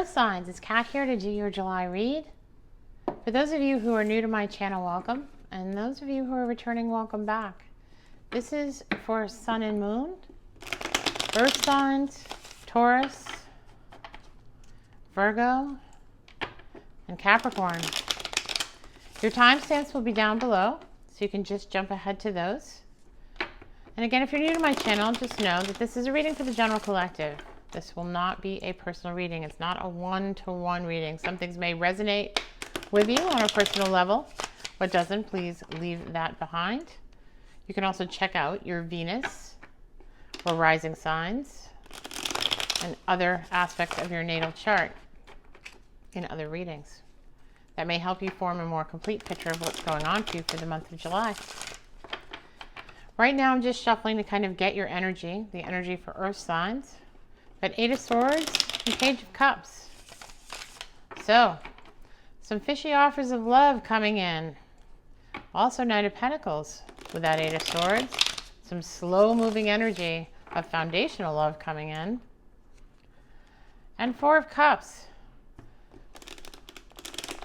Earth Signs, it's Kat here to do your July read. For those of you who are new to my channel, welcome. And those of you who are returning, welcome back. This is for Sun and Moon, Earth Signs, Taurus, Virgo, and Capricorn. Your timestamps will be down below, so you can just jump ahead to those. And again, if you're new to my channel, just know that this is a reading for the general collective. This will not be a personal reading. It's not a one-to-one reading. Some things may resonate with you on a personal level. What doesn't, please leave that behind. You can also check out your Venus or rising signs and other aspects of your natal chart in other readings. That may help you form a more complete picture of what's going on for you for the month of July. Right now, I'm just shuffling to kind of get your energy, the energy for Earth signs. But Eight of Swords and Page of Cups. So, some fishy offers of love coming in. Also Knight of Pentacles with that Eight of Swords. Some slow-moving energy of foundational love coming in. And Four of Cups.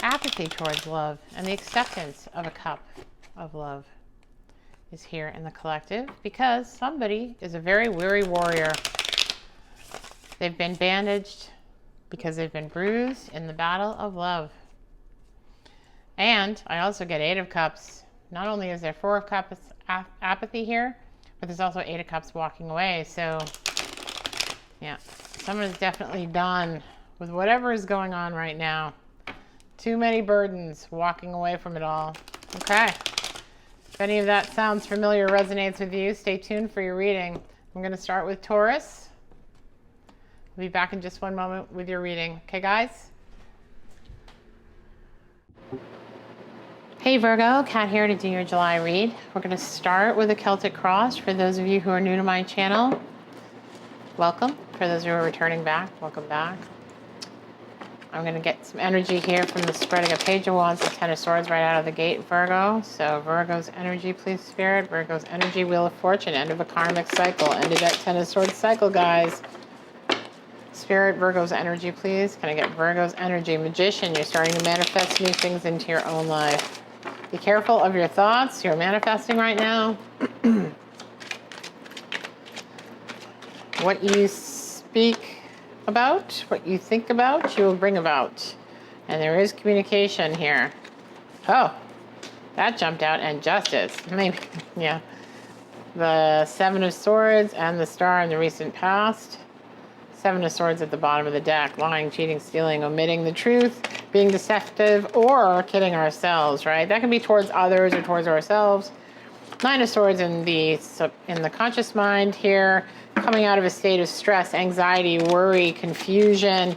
Apathy towards love and the acceptance of a cup of love is here in the collective because somebody is a very weary warrior. They've been bandaged because they've been bruised in the battle of love. And I also get Eight of Cups. Not only is there Four of Cups apathy here, but there's also Eight of Cups walking away. So, yeah, someone is definitely done with whatever is going on right now. Too many burdens, walking away from it all. Okay. If any of that sounds familiar, resonates with you, stay tuned for your reading. I'm going to start with Taurus. I'll be back in just one moment with your reading. Okay, guys? Hey, Virgo. Kat here to do your July read. We're going to start with a Celtic cross. For those of you who are new to my channel, welcome. For those who are returning back, welcome back. I'm going to get some energy here from the spreading of Page of Wands and Ten of Swords right out of the gate, Virgo. So Virgo's energy, please, Spirit. Virgo's energy, Wheel of Fortune. End of a karmic cycle. End of that Ten of Swords cycle, guys. Spirit, Virgo's energy, please. Can I get Virgo's energy? Magician, you're starting to manifest new things into your own life. Be careful of your thoughts. You're manifesting right now. What you speak about, what you think about, you will bring about. And there is communication here. Oh, that jumped out. And justice. Maybe, yeah. The Seven of Swords and the Star in the recent past. Seven of Swords at the bottom of the deck. Lying, cheating, stealing, omitting the truth, being deceptive, or kidding ourselves, right? That can be towards others or towards ourselves. Nine of Swords in the conscious mind here, coming out of a state of stress, anxiety, worry, confusion.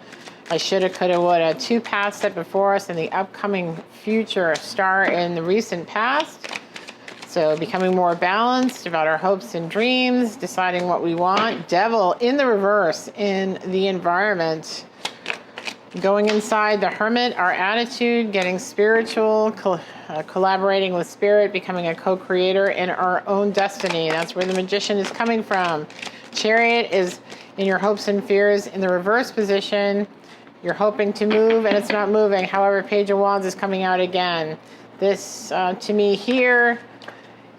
I shoulda, coulda, woulda. Two paths set before us in the upcoming future. Star in the recent past. So becoming more balanced about our hopes and dreams, deciding what we want. Devil in the reverse in the environment. Going inside the Hermit, our attitude, getting spiritual, collaborating with Spirit, becoming a co-creator in our own destiny. That's where the Magician is coming from. Chariot is in your hopes and fears in the reverse position. You're hoping to move and it's not moving. However, Page of Wands is coming out again. This, to me here,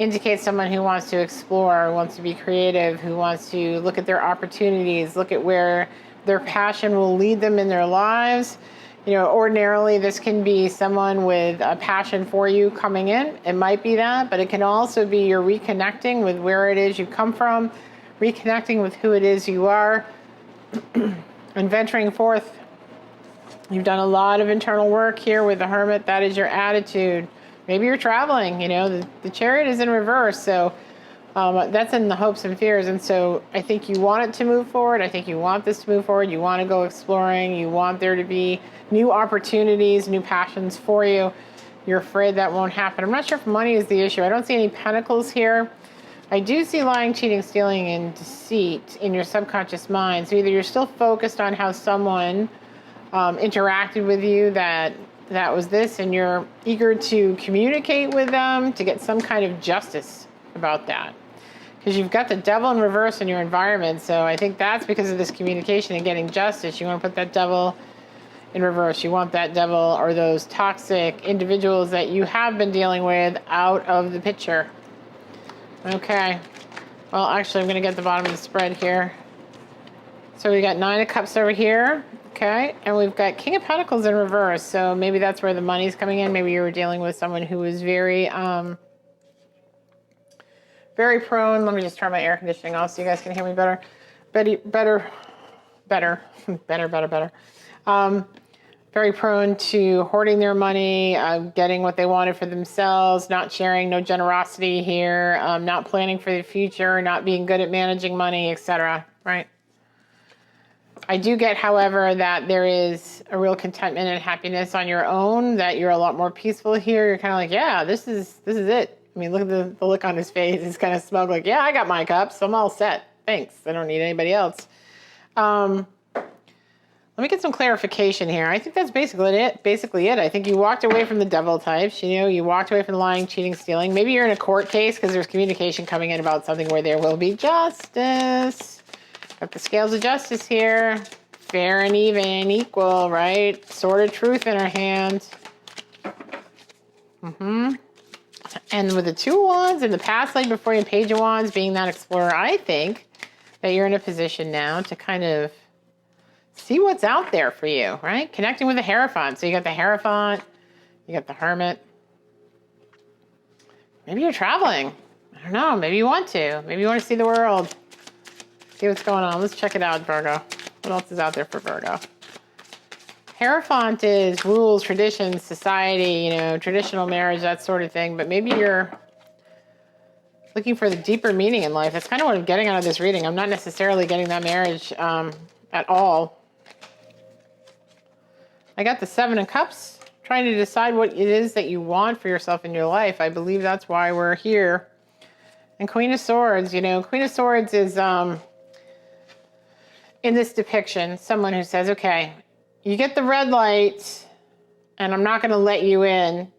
indicates someone who wants to explore, wants to be creative, who wants to look at their opportunities, look at where their passion will lead them in their lives. You know, ordinarily this can be someone with a passion for you coming in. It might be that, but it can also be you're reconnecting with where it is you come from, reconnecting with who it is you are, and venturing forth. You've done a lot of internal work here with the Hermit. That is your attitude. Maybe you're traveling, you know, the Chariot is in reverse. So that's in the hopes and fears. And so I think you want it to move forward. I think you want this to move forward. You want to go exploring. You want there to be new opportunities, new passions for you. You're afraid that won't happen. I'm not sure if money is the issue. I don't see any pentacles here. I do see lying, cheating, stealing, and deceit in your subconscious mind. So either you're still focused on how someone interacted with you that was this, and you're eager to communicate with them to get some kind of justice about that. Because you've got the Devil in reverse in your environment, so I think that's because of this communication and getting justice. You want to put that Devil in reverse. You want that devil or those toxic individuals that you have been dealing with out of the picture. Okay. Well, actually, I'm going to get the bottom of the spread here. So we got 9 of Cups over here. Okay. And we've got King of Pentacles in reverse. So maybe that's where the money's coming in. Maybe you were dealing with someone who was very, very prone. Let me just turn my air conditioning off so you guys can hear me better. Better. Very prone to hoarding their money, getting what they wanted for themselves, not sharing, no generosity here, not planning for the future, not being good at managing money, etc. Right? I do get, however, that there is a real contentment and happiness on your own, that you're a lot more peaceful here. You're kind of like, yeah, this is it. I mean, look at the look on his face. He's kind of smug, like, yeah, I got my cups. I'm all set. Thanks. I don't need anybody else. Let me get some clarification here. I think that's basically it. I think you walked away from the devil types. You know, you walked away from the lying, cheating, stealing. Maybe you're in a court case because there's communication coming in about something where there will be justice. Got the scales of justice here. Fair and even, equal, right? Sword of truth in her hand. And with the 2 of Wands and the past life before you, Page of Wands, being that explorer, I think that you're in a position now to kind of see what's out there for you, right? Connecting with the Hierophant. So you got the Hierophant, you got the Hermit. Maybe you're traveling. I don't know. Maybe you want to. Maybe you want to see the world. See what's going on. Let's check it out, Virgo. What else is out there for Virgo? Hierophant is rules, traditions, society, you know, traditional marriage, that sort of thing. But maybe you're looking for the deeper meaning in life. That's kind of what I'm getting out of this reading. I'm not necessarily getting that marriage at all. I got the 7 of Cups, trying to decide what it is that you want for yourself in your life. I believe that's why we're here. And Queen of Swords, you know, Queen of Swords is, in this depiction, someone who says, okay, you get the red light, and I'm not going to let you in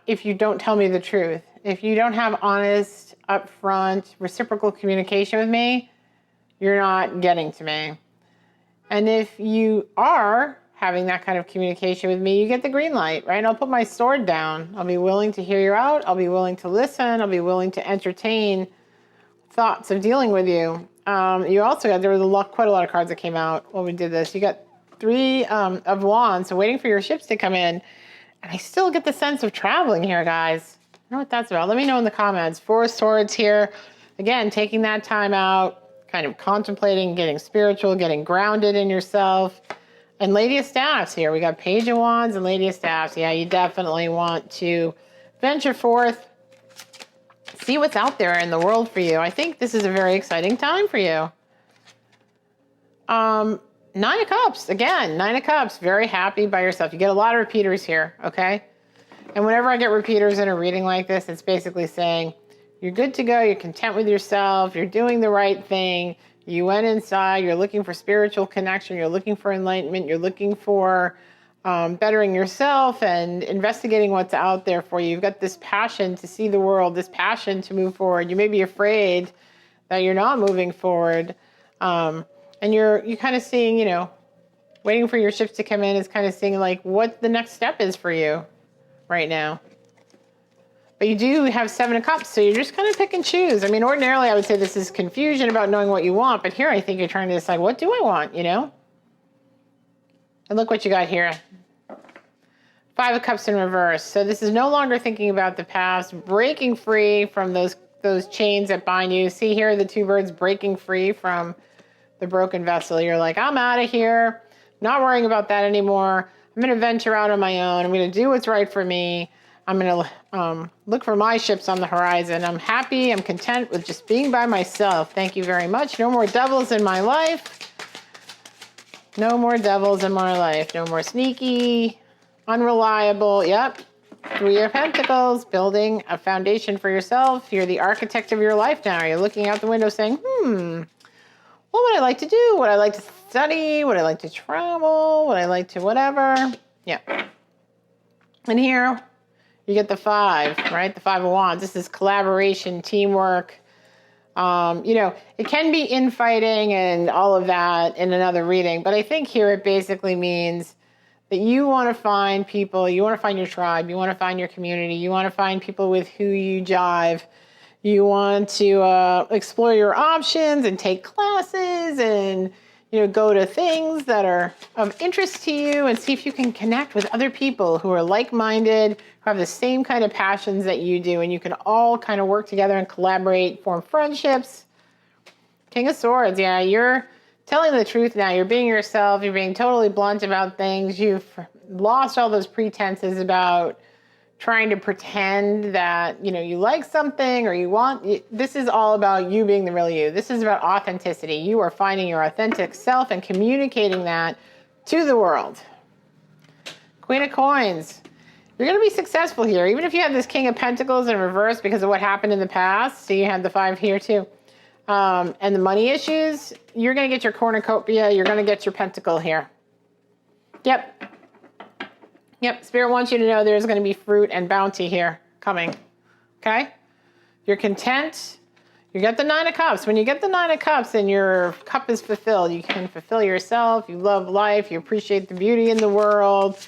if you don't tell me the truth. If you don't have honest, upfront, reciprocal communication with me, you're not getting to me. And if you are having that kind of communication with me, you get the green light, right? I'll put my sword down. I'll be willing to hear you out. I'll be willing to listen. I'll be willing to entertain thoughts of dealing with you. You also got, there was quite a lot of cards that came out when we did this. You got 3 of Wands, so waiting for your ships to come in. And I still get the sense of traveling here, guys. I don't know what that's about. Let me know in the comments. 4 of Swords here. Again, taking that time out, kind of contemplating, getting spiritual, getting grounded in yourself. And Lady of Staffs here. We got Page of Wands and Lady of Staffs. Yeah, you definitely want to venture forth, see what's out there in the world for you. I think this is a very exciting time for you. 9 of Cups. Again, 9 of Cups. Very happy by yourself. You get a lot of repeaters here, okay? And whenever I get repeaters in a reading like this, it's basically saying, you're good to go. You're content with yourself. You're doing the right thing. You went inside. You're looking for spiritual connection. You're looking for enlightenment. You're looking for bettering yourself and investigating what's out there for you. You've got this passion to see the world, this passion to move forward. You may be afraid that you're not moving forward. And you're kind of seeing, you know, waiting for your ships to come in is kind of seeing like what the next step is for you right now. But you do have 7 of Cups, so you're just kind of pick and choose. I mean, ordinarily I would say this is confusion about knowing what you want, but here I think you're trying to decide, what do I want, you know? And look what you got here. 5 of Cups in reverse. So this is no longer thinking about the past, breaking free from those chains that bind you. See here, the 2 birds breaking free from the broken vessel. You're like, I'm out of here. Not worrying about that anymore. I'm going to venture out on my own. I'm going to do what's right for me. I'm going to look for my ships on the horizon. I'm happy. I'm content with just being by myself. Thank you very much. No more devils in my life. No more devils in my life. No more sneaky, unreliable. Yep. 3 of Pentacles, building a foundation for yourself. You're the architect of your life now. You're looking out the window saying, what would I like to do? Would I like to study? Would I like to travel? Would I like to whatever? Yeah. And here you get the 5, right? The 5 of Wands. This is collaboration, teamwork. You know, it can be infighting and all of that in another reading, but I think here it basically means that you want to find people, you want to find your tribe, you want to find your community, you want to find people with who you jive. You want to explore your options and take classes and, go to things that are of interest to you and see if you can connect with other people who are like-minded, who have the same kind of passions that you do, and you can all kind of work together and collaborate, form friendships. King of Swords, yeah, you're telling the truth now. You're being yourself. You're being totally blunt about things. You've lost all those pretenses about trying to pretend that, you like something or you want. This is all about you being the real you. This is about authenticity. You are finding your authentic self and communicating that to the world. Queen of Coins. You're going to be successful here, even if you have this King of Pentacles in reverse because of what happened in the past. So you had the 5 here too. And the money issues, you're going to get your cornucopia. You're going to get your pentacle here. Yep. Spirit wants you to know there's going to be fruit and bounty here coming. Okay? You're content. You get the 9 of Cups. When you get the 9 of Cups, then your cup is fulfilled. You can fulfill yourself. You love life. You appreciate the beauty in the world.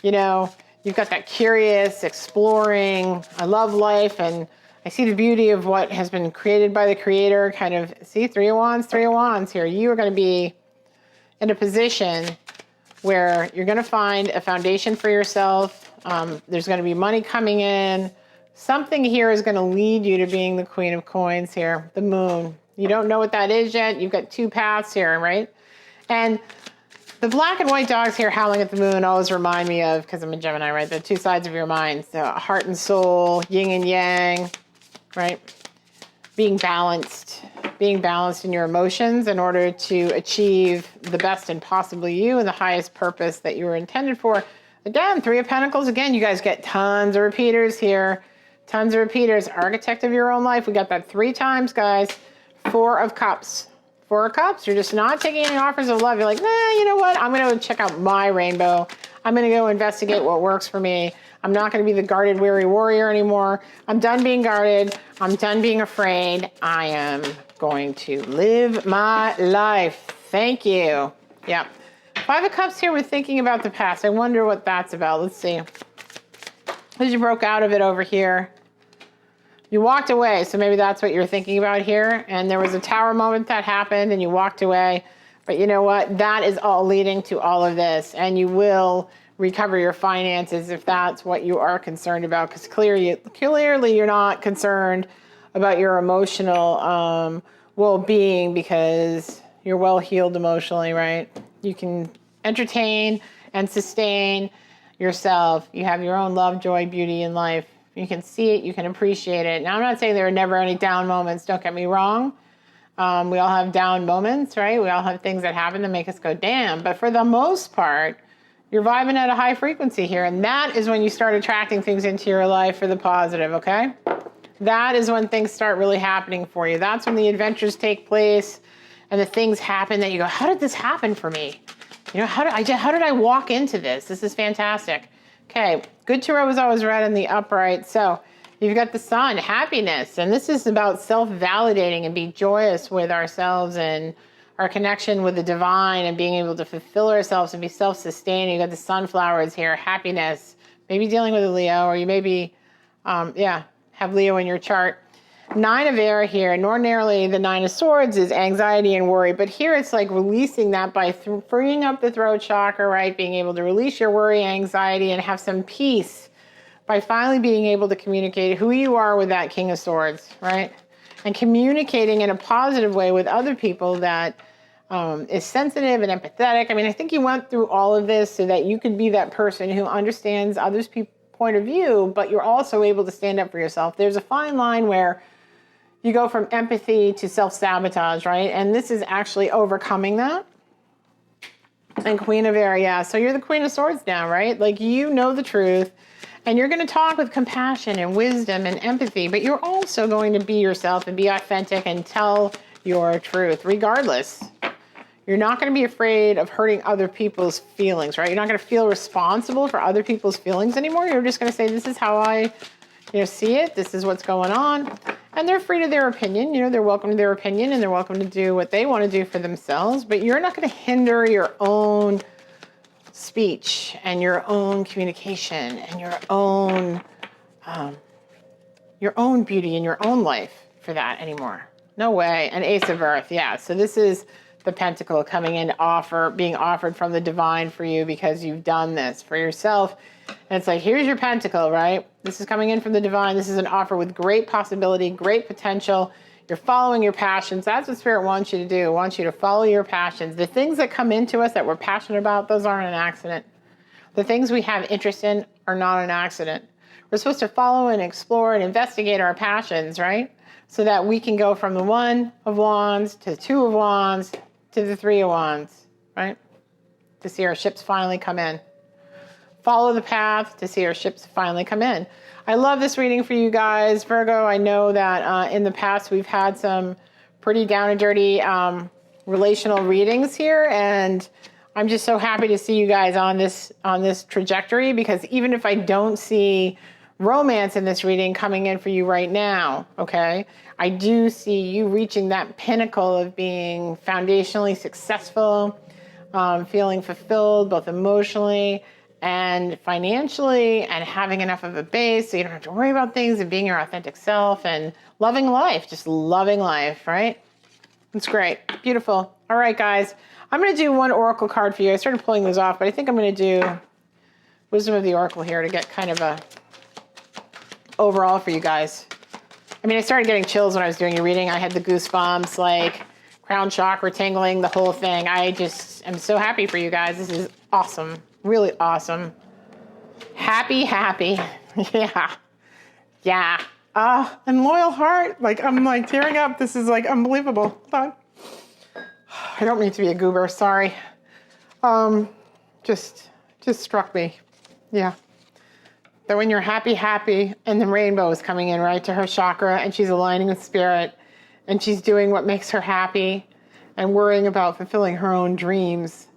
You've got that curious, exploring, I love life, and I see the beauty of what has been created by the Creator. Kind of, see, 3 of Wands here. You are going to be in a position where you're going to find a foundation for yourself. There's going to be money coming in. Something here is going to lead you to being the Queen of Coins here, the Moon. You don't know what that is yet. You've got 2 paths here, right? And the black and white dogs here howling at the moon always remind me of, because I'm a Gemini, right? The 2 sides of your mind, the heart and soul, yin and yang, right? Being balanced in your emotions in order to achieve the best and possibly you and the highest purpose that you were intended for. Again, 3 of Pentacles. Again, you guys get tons of repeaters here. Tons of repeaters. Architect of your own life. We got that 3 times, guys. 4 of Cups. 4 of Cups. You're just not taking any offers of love. You're like, you know what? I'm going to check out my rainbow. I'm going to go investigate what works for me. I'm not going to be the guarded, weary warrior anymore. I'm done being guarded. I'm done being afraid. I am going to live my life. Thank you. Yeah. 5 of Cups here with thinking about the past. I wonder what that's about. Let's see. As you broke out of it over here. You walked away. So maybe that's what you're thinking about here. And there was a tower moment that happened and you walked away. But you know what? That is all leading to all of this. And you will recover your finances if that's what you are concerned about. Because clearly you're not concerned about your emotional well-being because you're well-healed emotionally, right? You can entertain and sustain yourself. You have your own love, joy, beauty in life. You can see it. You can appreciate it. Now, I'm not saying there are never any down moments. Don't get me wrong. We all have down moments, right? We all have things that happen that make us go, damn. But for the most part, you're vibing at a high frequency here. And that is when you start attracting things into your life for the positive, okay? That is when things start really happening for you. That's when the adventures take place and the things happen that you go, how did this happen for me? How did I walk into this? This is fantastic. Okay, good tarot is always red in the upright. So you've got the Sun, happiness. And this is about self-validating and be joyous with ourselves and our connection with the divine and being able to fulfill ourselves and be self-sustaining. You got the sunflowers here, happiness. Maybe dealing with a Leo, or you maybe, have Leo in your chart. 9 of Air here, and ordinarily the 9 of Swords is anxiety and worry, but here it's like releasing that by freeing up the throat chakra, right? Being able to release your worry, anxiety, and have some peace by finally being able to communicate who you are with that King of Swords, right? And communicating in a positive way with other people that is sensitive and empathetic. I mean, I think you went through all of this so that you could be that person who understands others' point of view, but you're also able to stand up for yourself. There's a fine line where you go from empathy to self-sabotage, right? And this is actually overcoming that. And Queen of Air, yeah. So you're the Queen of Swords now, right? Like, you know the truth. And you're going to talk with compassion and wisdom and empathy, but you're also going to be yourself and be authentic and tell your truth, regardless. You're not going to be afraid of hurting other people's feelings, right? You're not going to feel responsible for other people's feelings anymore. You're just going to say, this is how I see it. This is what's going on. And they're free to their opinion. They're welcome to their opinion and they're welcome to do what they want to do for themselves. But you're not going to hinder your own speech and your own communication and your own beauty in your own life for that anymore. No way. An Ace of Earth. Yeah. So this is the Pentacle coming in to being offered from the divine for you because you've done this for yourself. And it's like, here's your Pentacle, right? This is coming in from the divine. This is an offer with great possibility, great potential. You're following your passions. That's what Spirit wants you to do. It wants you to follow your passions. The things that come into us that we're passionate about, those aren't an accident. The things we have interest in are not an accident. We're supposed to follow and explore and investigate our passions, right? So that we can go from the 1 of Wands to the 2 of Wands to the 3 of Wands, right? To see our ships finally come in. Follow the path to see our ships finally come in. I love this reading for you guys, Virgo. I know that in the past we've had some pretty down and dirty relational readings here, and I'm just so happy to see you guys on this trajectory, because even if I don't see romance in this reading coming in for you right now, okay, I do see you reaching that pinnacle of being foundationally successful, feeling fulfilled both emotionally and financially, and having enough of a base so you don't have to worry about things, and being your authentic self and loving life, just loving life, right? It's great. Beautiful. All right, guys. I'm going to do one oracle card for you. I started pulling those off, but I think I'm going to do Wisdom of the Oracle here to get kind of a overall for you guys. I mean, I started getting chills when I was doing your reading. I had the goosebumps, like crown chakra tingling, the whole thing. I just am so happy for you guys. This is awesome. Really awesome. Happy. Yeah. Yeah. And loyal heart. Like, I'm like tearing up. This is like unbelievable. Hold on. I don't mean to be a goober. Sorry. Just struck me. Yeah. That when you're happy, and the rainbow is coming in right to her chakra, and she's aligning with spirit, and she's doing what makes her happy, and worrying about fulfilling her own dreams,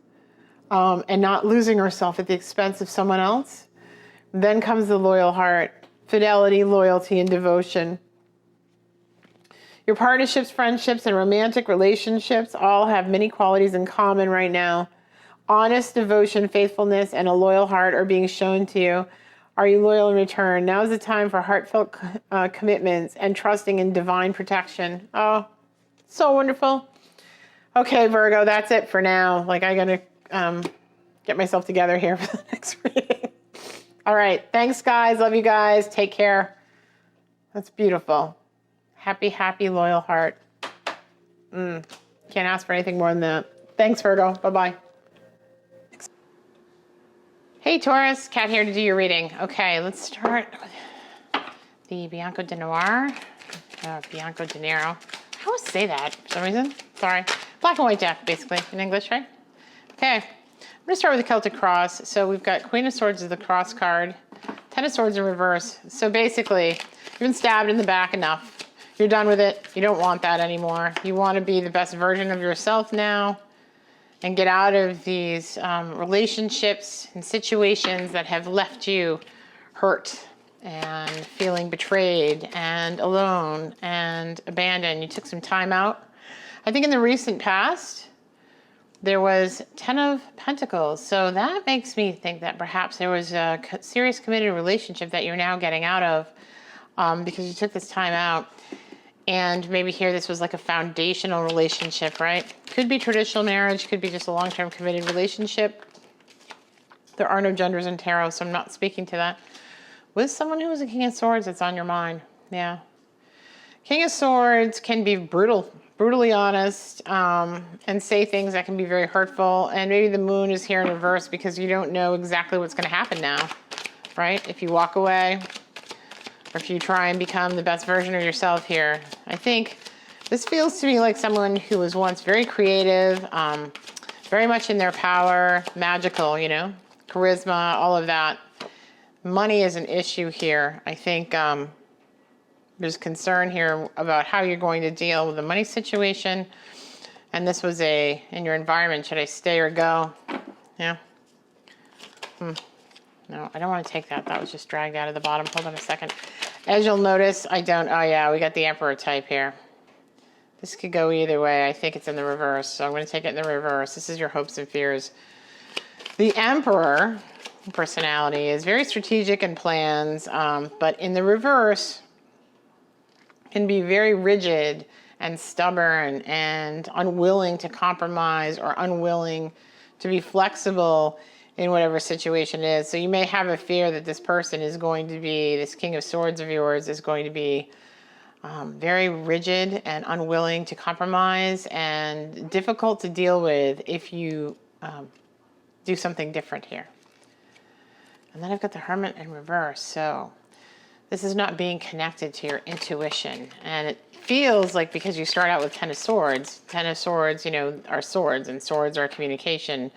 and not losing herself at the expense of someone else. Then comes the loyal heart, fidelity, loyalty, and devotion. Your partnerships, friendships, and romantic relationships all have many qualities in common right now. Honest devotion, faithfulness, and a loyal heart are being shown to you. Are you loyal in return? Now is the time for heartfelt commitments and trusting in divine protection. Oh, so wonderful. Okay, Virgo, that's it for now. Like, I gotta get myself together here for the next reading. All right, thanks, guys. Love you guys. Take care. That's beautiful. Happy, loyal heart. Can't ask for anything more than that. Thanks, Virgo. Bye-bye. Hey, Taurus. Kat here to do your reading. Okay, let's start with the Bianco de Noir. Bianco de Nero. I always say that for some reason. Sorry. Black and white deck, basically, in English, right? Okay. I'm going to start with the Celtic Cross. So we've got Queen of Swords as the cross card. 10 of Swords in reverse. So basically, you've been stabbed in the back enough. You're done with it. You don't want that anymore. You want to be the best version of yourself now and get out of these relationships and situations that have left you hurt and feeling betrayed and alone and abandoned. You took some time out. I think in the recent past, there was 10 of Pentacles. So that makes me think that perhaps there was a serious committed relationship that you're now getting out of because you took this time out. And maybe here this was like a foundational relationship, right? Could be traditional marriage, could be just a long-term committed relationship. There are no genders in tarot, so I'm not speaking to that. With someone who is a King of Swords that's on your mind, yeah. King of Swords can be brutally honest, and say things that can be very hurtful. And maybe the moon is here in reverse because you don't know exactly what's going to happen now, right? If you walk away, or if you try and become the best version of yourself here. I think this feels to me like someone who was once very creative, very much in their power, magical, you know, charisma, all of that. Money is an issue here. I think there's concern here about how you're going to deal with the money situation. And this was in your environment, should I stay or go? Yeah. No, I don't want to take that. That was just dragged out of the bottom. Hold on a second. As you'll notice, oh yeah, we got the Emperor type here. This could go either way. I think it's in the reverse, so I'm going to take it in the reverse. This is your hopes and fears. The Emperor personality is very strategic in plans, but in the reverse can be very rigid and stubborn and unwilling to compromise or unwilling to be flexible in whatever situation it is. So you may have a fear that this person is going to be, this King of Swords of yours is going to be very rigid and unwilling to compromise and difficult to deal with if you do something different here. And then I've got the Hermit in reverse. So this is not being connected to your intuition. And it feels like, because you start out with Ten of Swords, you know, are swords, and swords are communication.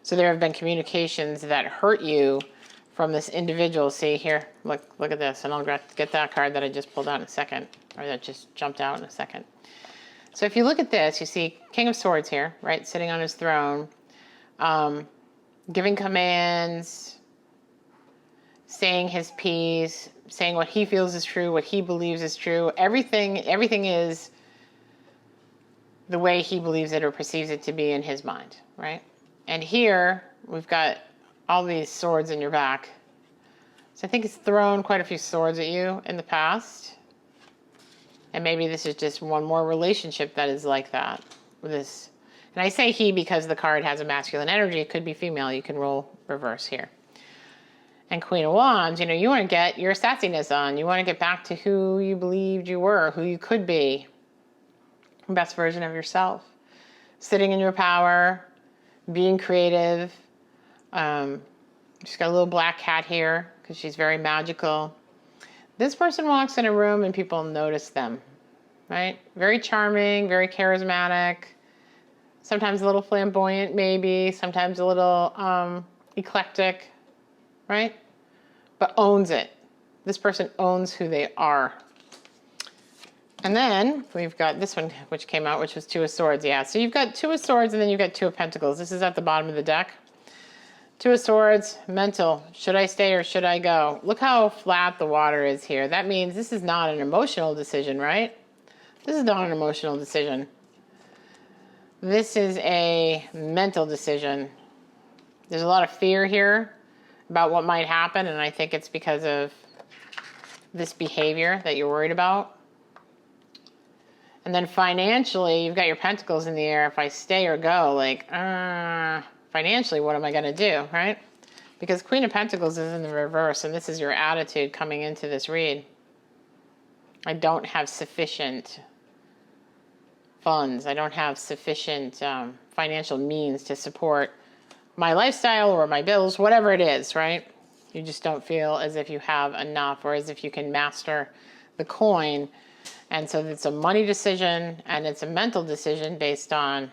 So there have been communications that hurt you from this individual. See here, look at this. And I'll get that card that I just pulled out in a second, or that just jumped out in a second. So if you look at this, you see King of Swords here, right? Sitting on his throne, giving commands, saying his piece, saying what he feels is true, what he believes is true. Everything is the way he believes it or perceives it to be in his mind, right? And here we've got all these swords in your back. So I think it's thrown quite a few swords at you in the past. And maybe this is just one more relationship that is like that with this. And I say he because the card has a masculine energy. It could be female. You can roll reverse here. And Queen of Wands, you know, you want to get your sassiness on. You want to get back to who you believed you were, who you could be. The best version of yourself. Sitting in your power, being creative. She's got a little black cat here because she's very magical. This person walks in a room and people notice them, right? Very charming, very charismatic. Sometimes a little flamboyant, maybe. Sometimes a little eclectic, right? But owns it. This person owns who they are. And then we've got this one, which came out, which was Two of Swords. Yeah, so you've got Two of Swords and then you've got Two of Pentacles. This is at the bottom of the deck. Two of Swords, mental. Should I stay or should I go? Look how flat the water is here. That means this is not an emotional decision, right? This is not an emotional decision. This is a mental decision. There's a lot of fear here about what might happen, and I think it's because of this behavior that you're worried about. And then financially, you've got your pentacles in the air. If I stay or go, like, financially, what am I going to do, right? Because Queen of Pentacles is in the reverse, and this is your attitude coming into this read. I don't have sufficient funds. I don't have sufficient financial means to support my lifestyle or my bills, whatever it is, right? You just don't feel as if you have enough or as if you can master the coin. And so it's a money decision and it's a mental decision based on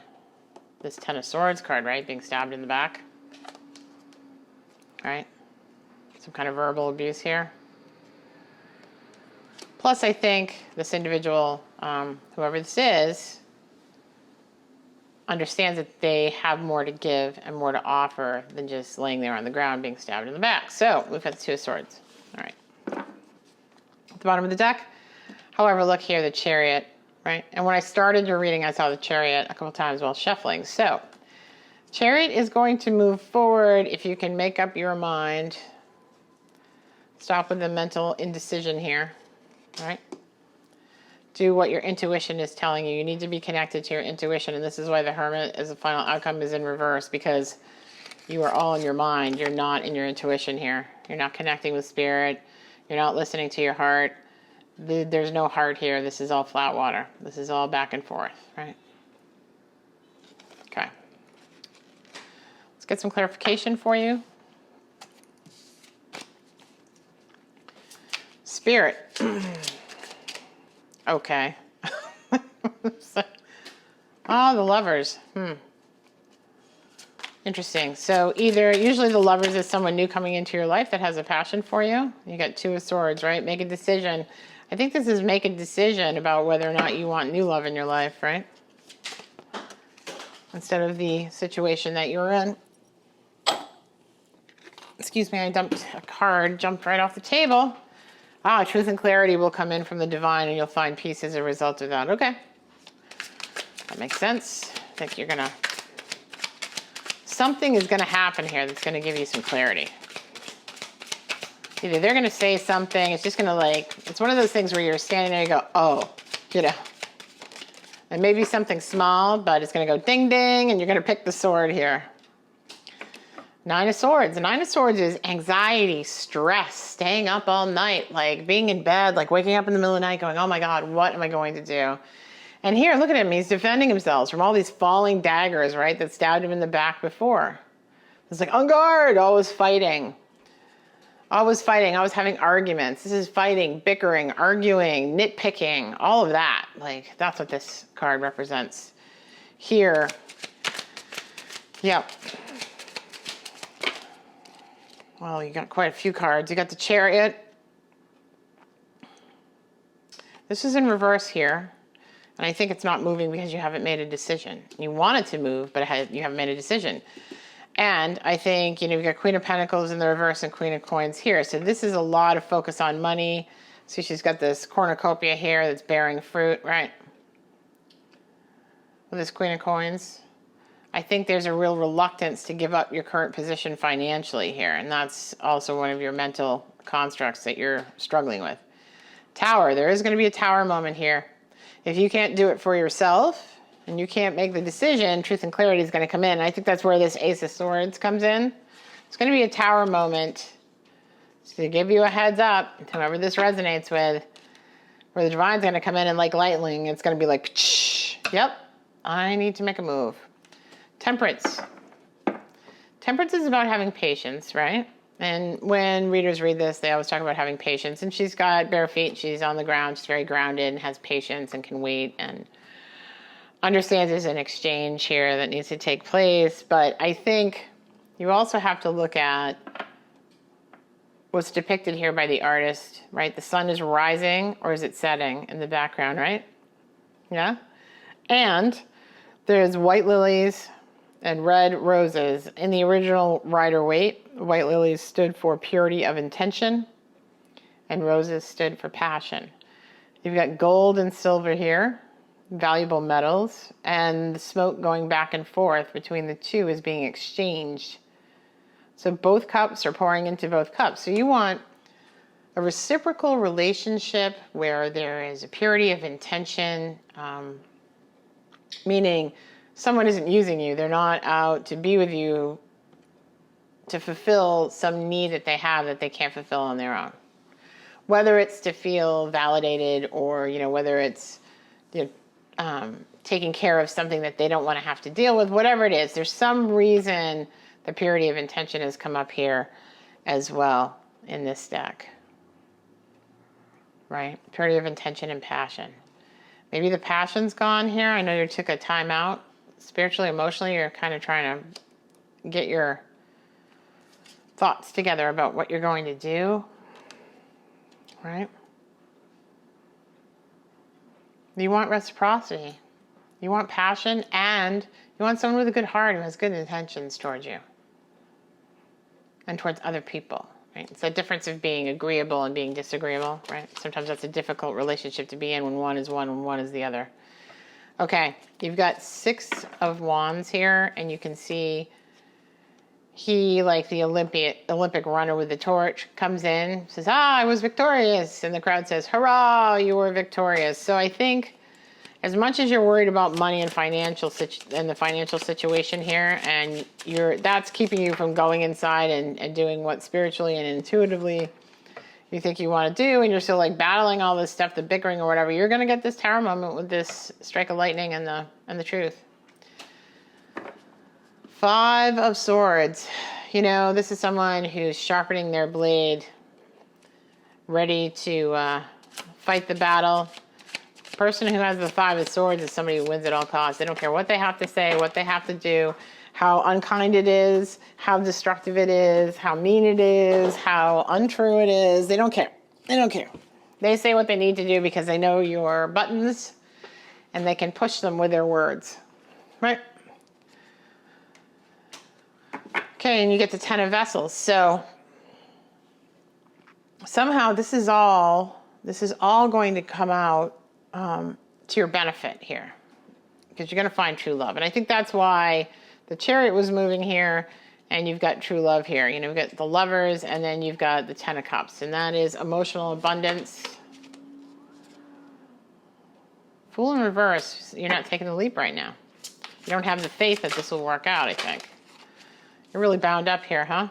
this Ten of Swords card, right? Being stabbed in the back, right? Some kind of verbal abuse here. Plus, I think this individual, whoever this is, understands that they have more to give and more to offer than just laying there on the ground being stabbed in the back. So we've got the Two of Swords. All right. At the bottom of the deck, however, look here, the Chariot, right? And when I started your reading, I saw the Chariot a couple times while shuffling. So Chariot is going to move forward if you can make up your mind. Stop with the mental indecision here, right? Do what your intuition is telling you. You need to be connected to your intuition. And this is why the Hermit as a final outcome is in reverse, because you are all in your mind. You're not in your intuition here. You're not connecting with spirit. You're not listening to your heart. There's no heart here. This is all flat water. This is all back and forth, right? Okay. Let's get some clarification for you. Spirit. Okay. Oh, the Lovers. Interesting. So usually the Lovers is someone new coming into your life that has a passion for you. You got Two of Swords, right? Make a decision. I think this is make a decision about whether or not you want new love in your life, right? Instead of the situation that you're in. Excuse me, I dumped a card, jumped right off the table. Truth and clarity will come in from the divine and you'll find peace as a result of that. Okay. That makes sense. I think you're going to something is going to happen here that's going to give you some clarity. Either they're going to say something, it's just going to like, it's one of those things where you're standing there and you go, oh, you know. And maybe something small, but it's going to go ding, ding, and you're going to pick the sword here. Nine of Swords. The Nine of Swords is anxiety, stress, staying up all night, like being in bed, like waking up in the middle of the night going, oh my God, what am I going to do? And here, look at him. He's defending himself from all these falling daggers, right, that stabbed him in the back before. It's like, on guard, always fighting. Always fighting, always having arguments. This is fighting, bickering, arguing, nitpicking, all of that. Like, that's what this card represents. Here, yep. Well, you got quite a few cards. You got the Chariot. This is in reverse here. And I think it's not moving because you haven't made a decision. You want it to move, but you haven't made a decision. And I think, you know, you've got Queen of Pentacles in the reverse and Queen of Coins here. So this is a lot of focus on money. See, she's got this cornucopia here that's bearing fruit, right? With this Queen of Coins. I think there's a real reluctance to give up your current position financially here. And that's also one of your mental constructs that you're struggling with. Tower. There is going to be a tower moment here. If you can't do it for yourself, and you can't make the decision, truth and clarity is going to come in. And I think that's where this Ace of Swords comes in. It's going to be a tower moment. So to give you a heads up, whoever this resonates with, where the Divine's going to come in and like lightning, it's going to be like, yep, I need to make a move. Temperance. Temperance is about having patience, right? And when readers read this, they always talk about having patience. And she's got bare feet. She's on the ground. She's very grounded and has patience and can wait and understands there's an exchange here that needs to take place. But I think you also have to look at what's depicted here by the artist, right? The sun is rising, or is it setting in the background, right? Yeah? And there's white lilies and red roses. In the original Rider-Waite, white lilies stood for purity of intention, and roses stood for passion. You've got gold and silver here, valuable metals, and the smoke going back and forth between the two is being exchanged. So both cups are pouring into both cups. So you want a reciprocal relationship where there is a purity of intention, meaning someone isn't using you. They're not out to be with you to fulfill some need that they have that they can't fulfill on their own. Whether it's to feel validated or, you know, whether it's, you know, taking care of something that they don't want to have to deal with, whatever it is, there's some reason the purity of intention has come up here as well in this deck, right? Purity of intention and passion. Maybe the passion's gone here. I know you took a time out. Spiritually, emotionally, you're kind of trying to get your thoughts together about what you're going to do, right? You want reciprocity. You want passion, and you want someone with a good heart who has good intentions towards you and towards other people, right? It's a difference of being agreeable and being disagreeable, right? Sometimes that's a difficult relationship to be in when one is one and one is the other. Okay, you've got 6 of Wands here, and you can see he, like the Olympic runner with the torch, comes in, says, I was victorious. And the crowd says, hurrah, you were victorious. So I think as much as you're worried about money and the financial situation here, and that's keeping you from going inside and doing what spiritually and intuitively you think you want to do, and you're still like battling all this stuff, the bickering or whatever, you're going to get this tower moment with this strike of lightning and the truth. 5 of Swords. You know, this is someone who's sharpening their blade, ready to fight the battle. The person who has the 5 of Swords is somebody who wins at all costs. They don't care what they have to say, what they have to do, how unkind it is, how destructive it is, how mean it is, how untrue it is. They don't care. They don't care. They say what they need to do because they know your buttons and they can push them with their words, right? Okay, and you get the 10 of Vessels. So somehow this is all going to come out to your benefit here, because you're going to find true love. And I think that's why The Chariot was moving here, and you've got true love here. You know, you've got the Lovers, and then you've got the Ten of Cups, and that is emotional abundance. Fool in reverse. You're not taking the leap right now. You don't have the faith that this will work out, I think. You're really bound up here, huh?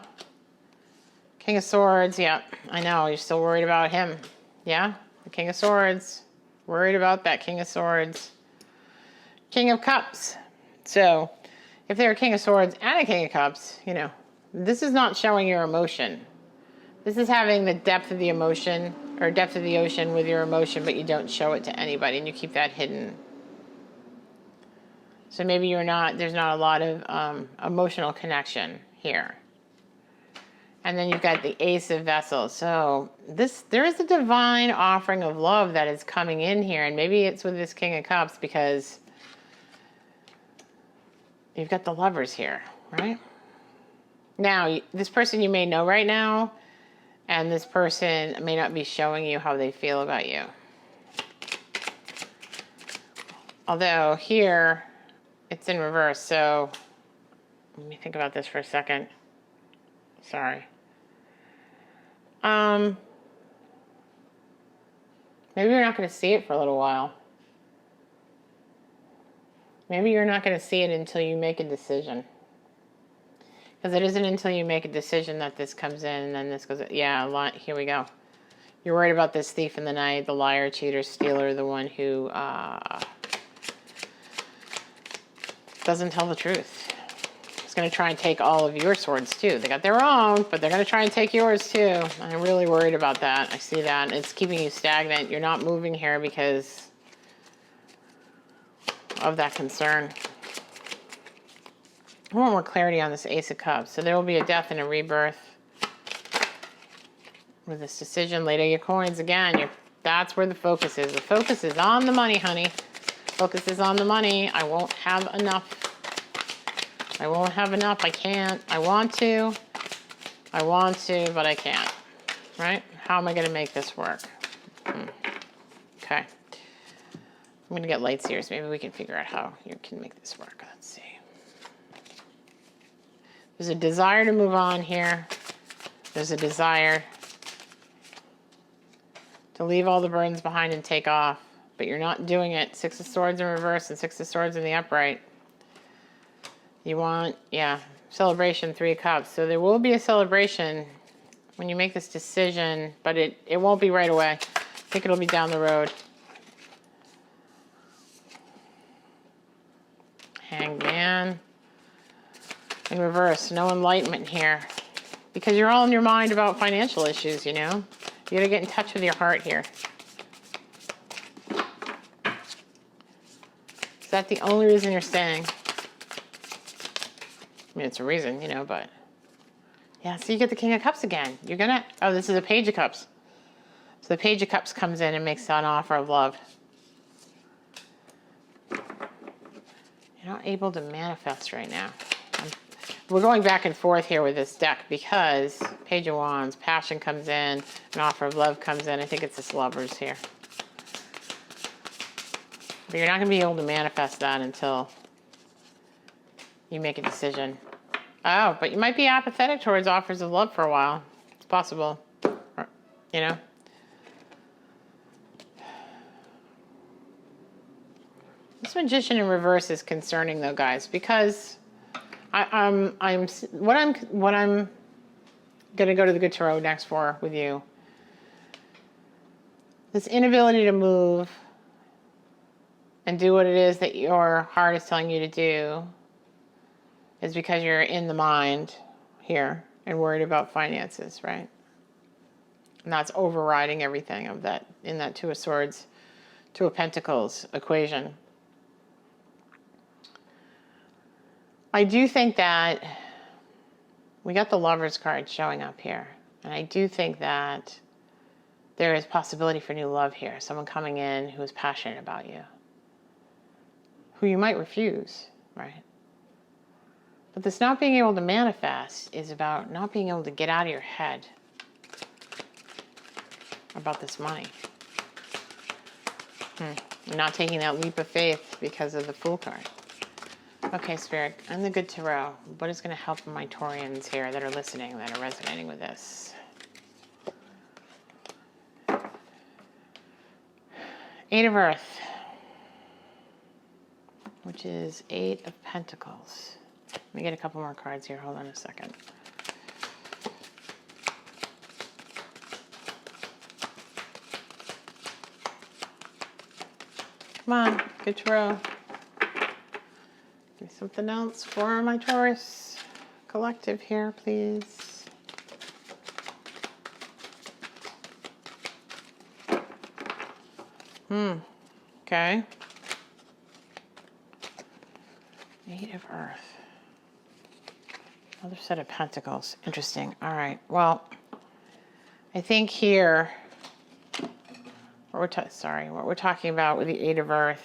King of Swords, yeah, I know. You're still worried about him. Yeah, the King of Swords. Worried about that King of Swords. King of Cups. So, if they're a King of Swords and a King of Cups, you know, this is not showing your emotion. This is having the depth of the emotion, or depth of the ocean with your emotion, but you don't show it to anybody, and you keep that hidden. So maybe there's not a lot of emotional connection here. And then you've got the Ace of Vessels. So there is a divine offering of love that is coming in here. And maybe it's with this King of Cups because you've got the Lovers here, right? Now, this person you may know right now, and this person may not be showing you how they feel about you. Although here, it's in reverse. So let me think about this for a second. Sorry. Maybe you're not going to see it for a little while. Maybe you're not going to see it until you make a decision. Because it isn't until you make a decision that this comes in and then this goes, yeah, here we go. You're worried about this thief in the night, the liar, cheater, stealer, the one who doesn't tell the truth. It's going to try and take all of your swords too. They got their own, but they're going to try and take yours too. I'm really worried about that. I see that. It's keeping you stagnant. You're not moving here because of that concern. I want more clarity on this Ace of Cups. So there will be a death and a rebirth with this decision. Later, your coins again. That's where the focus is. The focus is on the money, honey. Focus is on the money. I won't have enough. I won't have enough. I can't. I want to. I want to, but I can't. Right? How am I going to make this work? Okay. I'm going to get light seers. Maybe we can figure out how you can make this work. Let's see. There's a desire to move on here. There's a desire to leave all the burdens behind and take off. But you're not doing it. Six of Swords in reverse and Six of Swords in the upright. You want, yeah, celebration, Three of Cups. So there will be a celebration when you make this decision, but it won't be right away. I think it'll be down the road. Hanged Man. In reverse, no enlightenment here. Because you're all in your mind about financial issues, you know? You gotta get in touch with your heart here. Is that the only reason you're staying? I mean, it's a reason, you know, but... Yeah, so you get the King of Cups again. You're gonna... Oh, this is a Page of Cups. So the Page of Cups comes in and makes an offer of love. You're not able to manifest right now. We're going back and forth here with this deck because Page of Wands, passion comes in, an offer of love comes in. I think it's this Lovers here. But you're not going to be able to manifest that until you make a decision. Oh, but you might be apathetic towards offers of love for a while. It's possible. Or, you know? This Magician in reverse is concerning though, guys, because what I'm gonna go to the Good Tarot next for with you. This inability to move and do what it is that your heart is telling you to do is because you're in the mind here and worried about finances, right? And that's overriding everything of that in that Two of Swords, Two of Pentacles equation. I do think that we got the Lovers card showing up here. And I do think that there is possibility for new love here. Someone coming in who is passionate about you. Who you might refuse, right? But this not being able to manifest is about not being able to get out of your head about this money. Not taking that leap of faith because of the Fool card. Okay, Spirit, and the good tarot. What is going to help my Taurians here that are listening, that are resonating with this? Eight of Earth, which is Eight of Pentacles. Let me get a couple more cards here. Hold on a second. Come on, good tarot. Give me something else for my Taurus collective here, please. Okay. Eight of Earth. Another set of Pentacles. Interesting. All right. Well, I think here, what we're talking about with the Eight of Earth.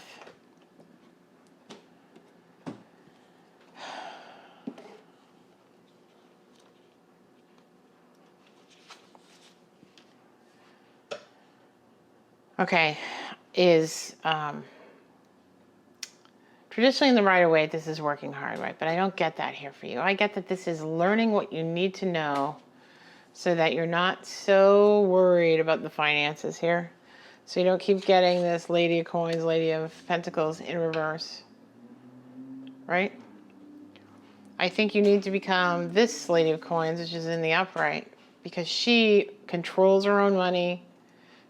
Okay, is traditionally in the Rider-Waite, this is working hard, right? But I don't get that here for you. I get that this is learning what you need to know so that you're not so worried about the finances here. So you don't keep getting this Lady of Coins, Lady of Pentacles in reverse, right? I think you need to become this Lady of Coins, which is in the upright, because she controls her own money.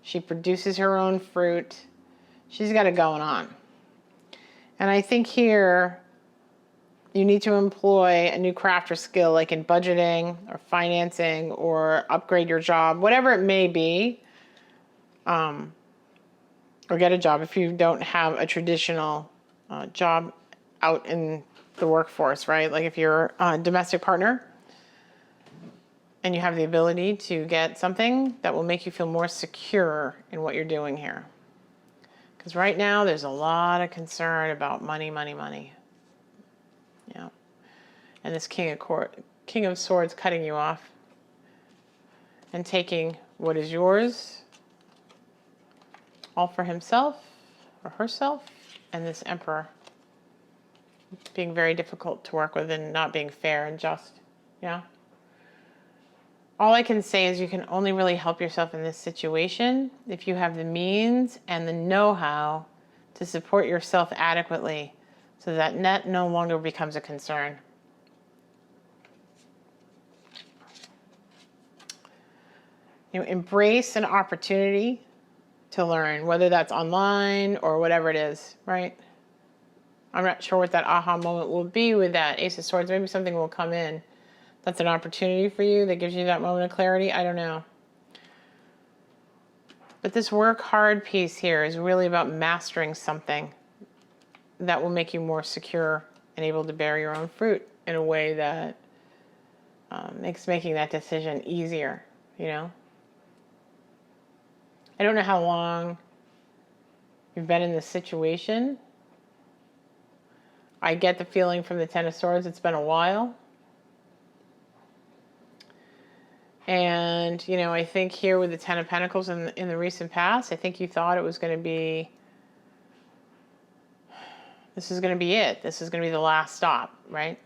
She produces her own fruit. She's got it going on. And I think here you need to employ a new craft or skill, like in budgeting or financing or upgrade your job, whatever it may be, or get a job if you don't have a traditional job out in the workforce, right? Like if you're a domestic partner and you have the ability to get something that will make you feel more secure in what you're doing here. Because right now there's a lot of concern about money, money, money. Yeah. And this King of Swords cutting you off and taking what is yours, all for himself or herself, and this Emperor being very difficult to work with and not being fair and just. Yeah. All I can say is you can only really help yourself in this situation if you have the means and the know-how to support yourself adequately so that net no longer becomes a concern. You know, embrace an opportunity to learn, whether that's online or whatever it is, right? I'm not sure what that aha moment will be with that Ace of Swords. Maybe something will come in that's an opportunity for you that gives you that moment of clarity. I don't know. But this work hard piece here is really about mastering something that will make you more secure and able to bear your own fruit in a way that makes making that decision easier, you know? I don't know how long you've been in this situation. I get the feeling from the Ten of Swords it's been a while. And, you know, I think here with the Ten of Pentacles in the recent past, I think you thought it was going to be, this is going to be it. This is going to be the last stop, right?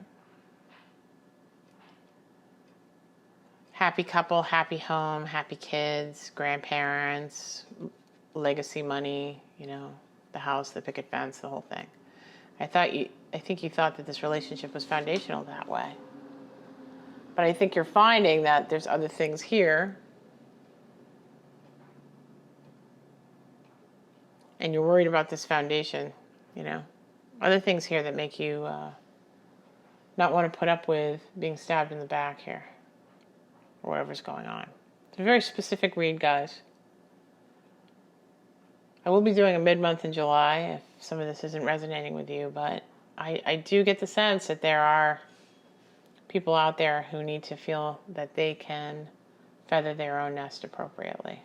Happy couple, happy home, happy kids, grandparents, legacy money, you know, the house, the picket fence, the whole thing. I think you thought that this relationship was foundational that way. But I think you're finding that there's other things here. And you're worried about this foundation, you know. Other things here that make you not want to put up with being stabbed in the back here. Or whatever's going on. It's a very specific read, guys. I will be doing a mid-month in July if some of this isn't resonating with you. But I do get the sense that there are people out there who need to feel that they can feather their own nest appropriately.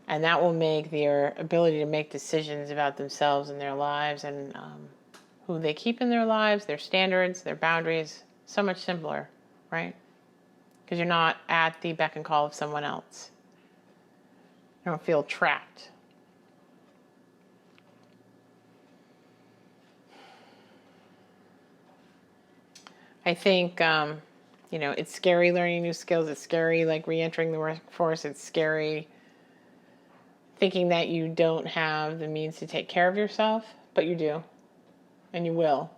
And that will make their ability to make decisions about themselves and their lives and who they keep in their lives, their standards, their boundaries, so much simpler, right? Because you're not at the beck and call of someone else. You don't feel trapped. I think, you know, it's scary learning new skills. It's scary, like, re-entering the workforce. It's scary thinking that you don't have the means to take care of yourself, but you do. And you will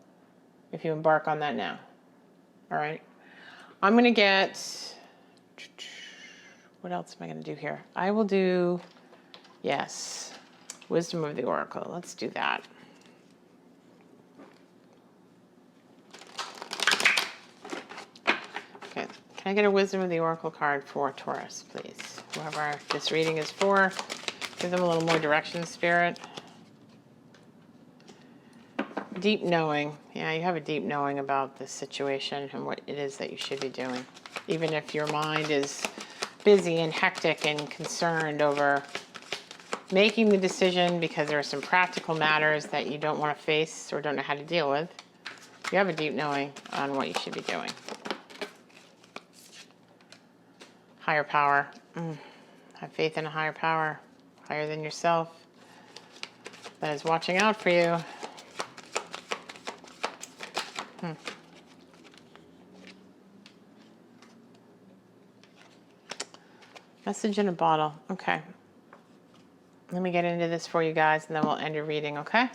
if you embark on that now. All right. I'm going to get, what else am I going to do here? I will do, yes, Wisdom of the Oracle. Let's do that. Okay. Can I get a Wisdom of the Oracle card for Taurus, please? Whoever this reading is for, give them a little more direction, Spirit. Deep knowing. Yeah, you have a deep knowing about this situation and what it is that you should be doing. Even if your mind is busy and hectic and concerned over making the decision because there are some practical matters that you don't want to face or don't know how to deal with, you have a deep knowing on what you should be doing. Higher power. Have faith in a higher power, higher than yourself, that is watching out for you. Message in a bottle. Okay. Let me get into this for you guys, and then we'll end your reading, okay?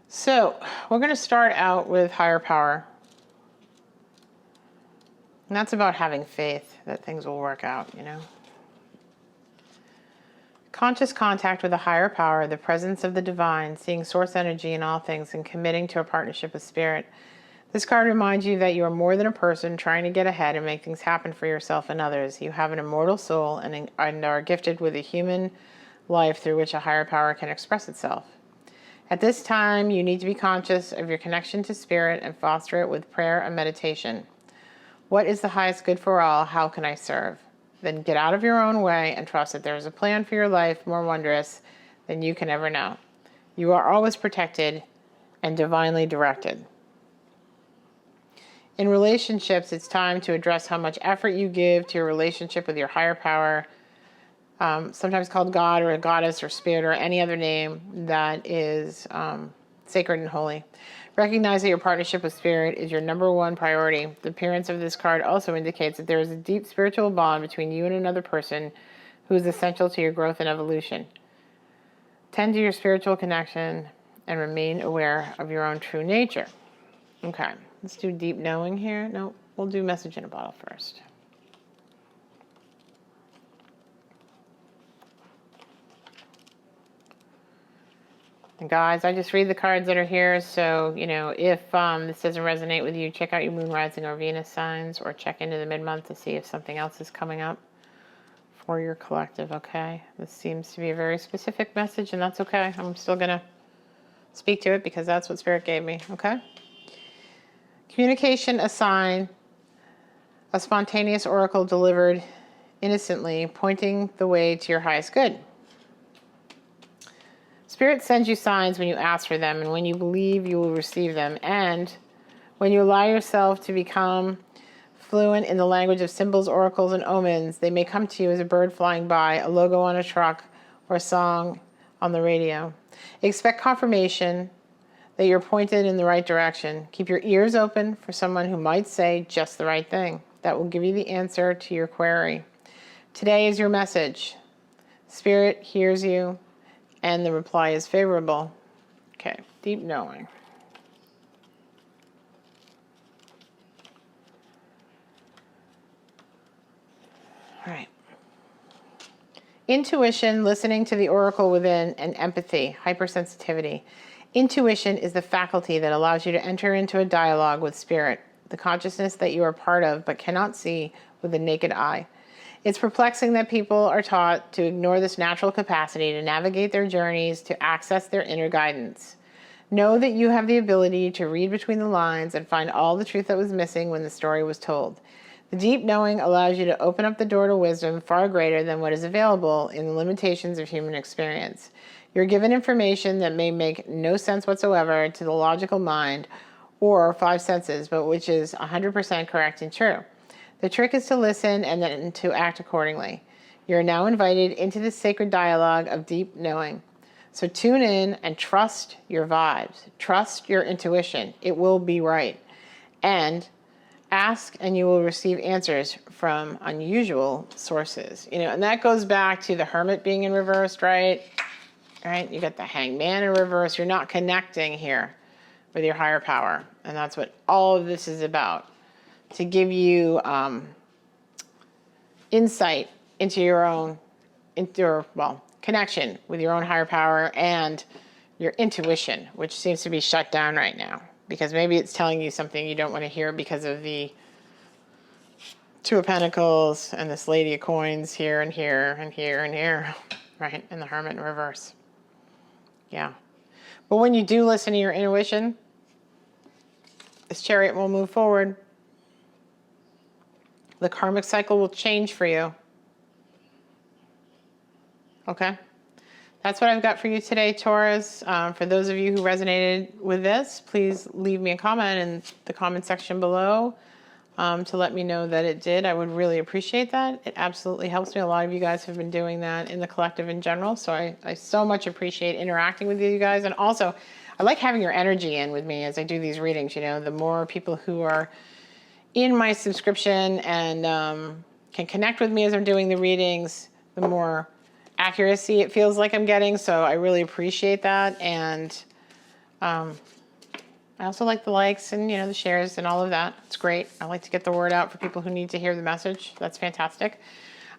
So, we're going to start out with higher power. And that's about having faith that things will work out, you know? Conscious contact with a higher power, the presence of the divine, seeing source energy in all things, and committing to a partnership with spirit. This card reminds you that you are more than a person trying to get ahead and make things happen for yourself and others. You have an immortal soul and are gifted with a human life through which a higher power can express itself. At this time, you need to be conscious of your connection to spirit and foster it with prayer and meditation. What is the highest good for all? How can I serve? Then get out of your own way and trust that there is a plan for your life more wondrous than you can ever know. You are always protected and divinely directed. In relationships, it's time to address how much effort you give to your relationship with your higher power, sometimes called God or a goddess or spirit or any other name that is sacred and holy. Recognize that your partnership with spirit is your number one priority. The appearance of this card also indicates that there is a deep spiritual bond between you and another person who is essential to your growth and evolution. Tend to your spiritual connection and remain aware of your own true nature. Okay. Let's do deep knowing here. No, we'll do message in a bottle first. And guys, I just read the cards that are here. So, you know, if this doesn't resonate with you, check out your moon, rising, or Venus signs, or check into the mid-month to see if something else is coming up for your collective, okay? This seems to be a very specific message, and that's okay. I'm still going to speak to it because that's what Spirit gave me, okay? Communication, a sign, a spontaneous oracle delivered innocently, pointing the way to your highest good. Spirit sends you signs when you ask for them, and when you believe you will receive them. And when you allow yourself to become fluent in the language of symbols, oracles, and omens, they may come to you as a bird flying by, a logo on a truck, or a song on the radio. Expect confirmation that you're pointed in the right direction. Keep your ears open for someone who might say just the right thing. That will give you the answer to your query. Today is your message. Spirit hears you, and the reply is favorable. Okay, deep knowing. All right. Intuition, listening to the oracle within, and empathy, hypersensitivity. Intuition is the faculty that allows you to enter into a dialogue with spirit, the consciousness that you are part of but cannot see with the naked eye. It's perplexing that people are taught to ignore this natural capacity to navigate their journeys, to access their inner guidance. Know that you have the ability to read between the lines and find all the truth that was missing when the story was told. The deep knowing allows you to open up the door to wisdom far greater than what is available in the limitations of human experience. You're given information that may make no sense whatsoever to the logical mind or five senses, but which is 100% correct and true. The trick is to listen and then to act accordingly. You're now invited into this sacred dialogue of deep knowing. So tune in and trust your vibes. Trust your intuition. It will be right. And Ask and you will receive answers from unusual sources. You know, and that goes back to the Hermit being in reverse, right? Right? You got the Hangman in reverse. You're not connecting here with your higher power. And that's what all of this is about. To give you insight into your own, connection with your own higher power and your intuition, which seems to be shut down right now. Because maybe it's telling you something you don't want to hear because of the Two of Pentacles and this Lady of Coins here and here and here and here, right? And the Hermit in reverse. Yeah. But when you do listen to your intuition, this Chariot will move forward. The karmic cycle will change for you. Okay? That's what I've got for you today, Taurus. For those of you who resonated with this, please leave me a comment in the comment section below to let me know that it did. I would really appreciate that. It absolutely helps me. A lot of you guys have been doing that in the collective in general, so I so much appreciate interacting with you guys. And also, I like having your energy in with me as I do these readings. You know, the more people who are in my subscription and can connect with me as I'm doing the readings, the more accuracy it feels like I'm getting. So I really appreciate that. And I also like the likes and, you know, the shares and all of that. It's great. I like to get the word out for people who need to hear the message. That's fantastic.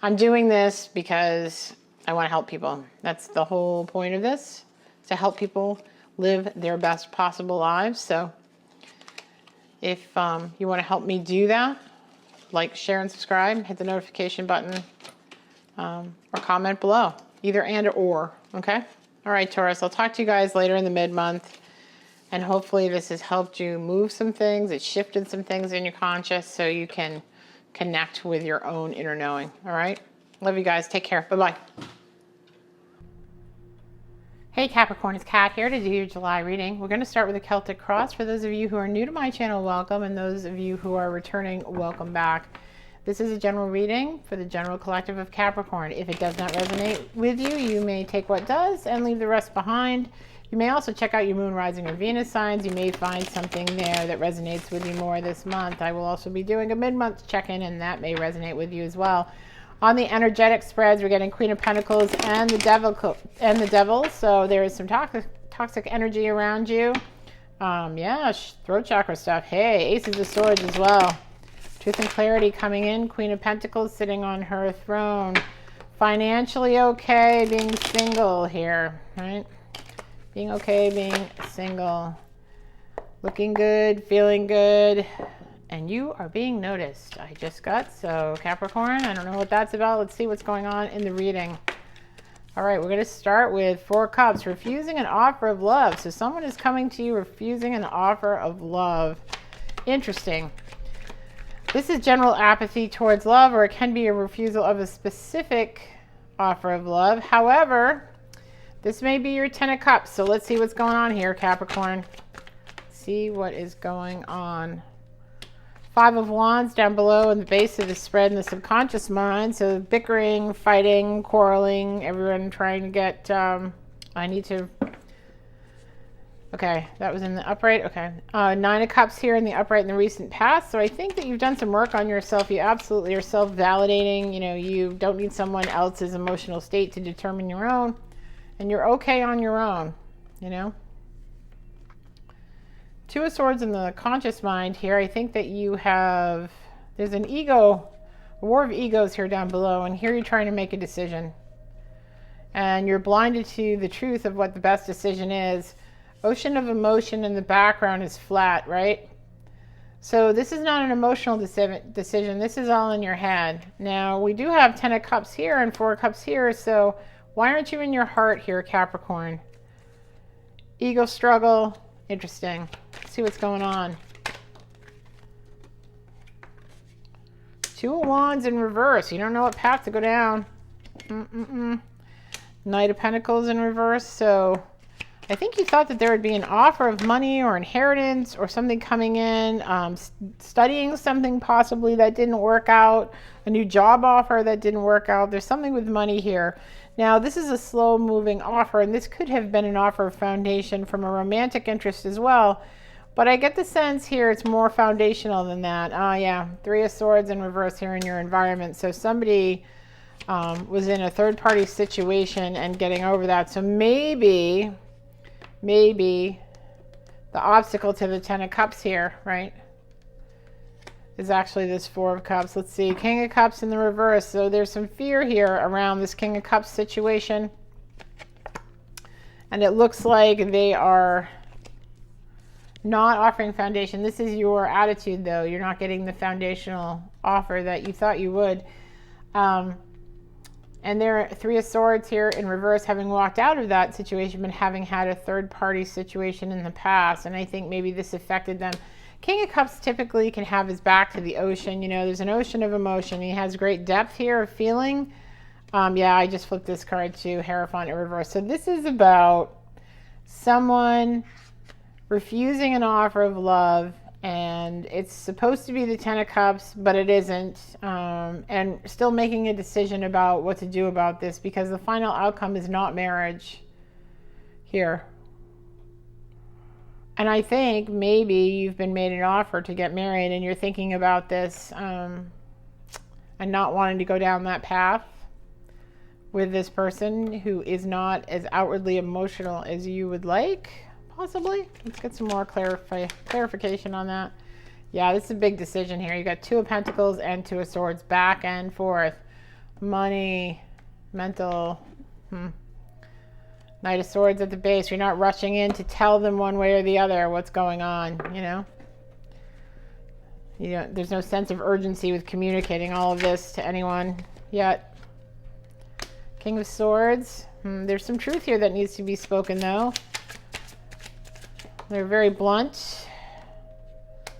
I'm doing this because I want to help people. That's the whole point of this, to help people live their best possible lives. So if you want to help me do that, like, share, and subscribe, hit the notification button, or comment below, either and or, okay? All right, Taurus, I'll talk to you guys later in the mid-month, and hopefully this has helped you move some things. It shifted some things in your conscious so you can connect with your own inner knowing, all right? Love you guys. Take care. Bye-bye. Hey Capricorn, it's Kat here to do your July reading. We're going to start with a Celtic cross. For those of you who are new to my channel, welcome, and those of you who are returning, welcome back. This is a general reading for the general collective of Capricorn. If it does not resonate with you, you may take what does and leave the rest behind. You may also check out your moon, rising, or Venus signs. You may find something there that resonates with you more this month. I will also be doing a mid-month check-in, and that may resonate with you as well. On the energetic spreads, we're getting Queen of Pentacles and the Devil. So there is some toxic energy around you. Yeah, throat chakra stuff. Hey, Aces of Swords as well. Truth and clarity coming in. Queen of Pentacles sitting on her throne. Financially okay being single here, right? Being okay being single. Looking good, feeling good. And you are being noticed. I just got so Capricorn. I don't know what that's about. Let's see what's going on in the reading. All right, we're going to start with Four Cups. Refusing an offer of love. So someone is coming to you refusing an offer of love. Interesting. This is general apathy towards love, or it can be a refusal of a specific offer of love. However, this may be your Ten of Cups. So let's see what's going on here, Capricorn. See what is going on. Five of Wands down below in the base of the spread in the subconscious mind. So bickering, fighting, quarreling, everyone trying to get, okay, that was in the upright. Okay. Nine of Cups here in the upright in the recent past. So I think that you've done some work on yourself. You absolutely are self-validating. You know, you don't need someone else's emotional state to determine your own. And you're okay on your own, you know. Two of Swords in the conscious mind here. I think that you have, there's an ego, a war of egos here down below, and here you're trying to make a decision. And you're blinded to the truth of what the best decision is. Ocean of emotion in the background is flat, right? So this is not an emotional decision. This is all in your head. Now, we do have 10 of Cups here and 4 of Cups here, so why aren't you in your heart here, Capricorn? Ego struggle. Interesting. Let's see what's going on. Two of Wands in reverse. You don't know what path to go down. Knight of Pentacles in reverse. So I think you thought that there would be an offer of money or inheritance or something coming in. Studying something possibly that didn't work out. A new job offer that didn't work out. There's something with money here. Now, this is a slow-moving offer, and this could have been an offer of foundation from a romantic interest as well, But I get the sense here it's more foundational than that. Oh yeah, Three of Swords in reverse here in your environment. So somebody was in a third-party situation and getting over that. So maybe the obstacle to the Ten of Cups here, right, is actually this Four of Cups. Let's see, King of Cups in the reverse. So there's some fear here around this King of Cups situation. And it looks like they are not offering foundation. This is your attitude, though. You're not getting the foundational offer that you thought you would. And there are Three of Swords here in reverse, having walked out of that situation, but having had a third-party situation in the past. And I think maybe this affected them. King of Cups typically can have his back to the ocean. You know, there's an ocean of emotion. He has great depth here of feeling. Yeah, I just flipped this card to Hierophant in reverse. So this is about someone refusing an offer of love, and it's supposed to be the Ten of Cups, but it isn't, and still making a decision about what to do about this, because the final outcome is not marriage here. And I think maybe you've been made an offer to get married and you're thinking about this and not wanting to go down that path with this person who is not as outwardly emotional as you would like, possibly. Let's get some more clarification on that. Yeah, this is a big decision here. You got Two of Pentacles and Two of Swords, back and forth. Money, mental, Knight of Swords at the base. You're not rushing in to tell them one way or the other what's going on, you know? There's no sense of urgency with communicating all of this to anyone yet. King of Swords. There's some truth here that needs to be spoken, though. They're very blunt.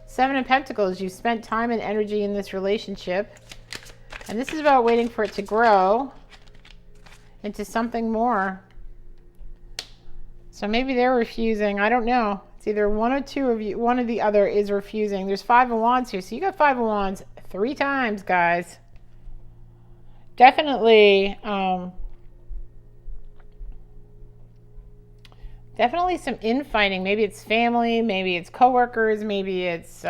Seven of Pentacles. You spent time and energy in this relationship. And this is about waiting for it to grow into something more. So maybe they're refusing. I don't know. It's either one or two of you. One or the other is refusing. There's Five of Wands here. So you got Five of Wands 3 times, guys. Definitely, definitely some infighting. Maybe it's family, maybe it's coworkers, maybe it's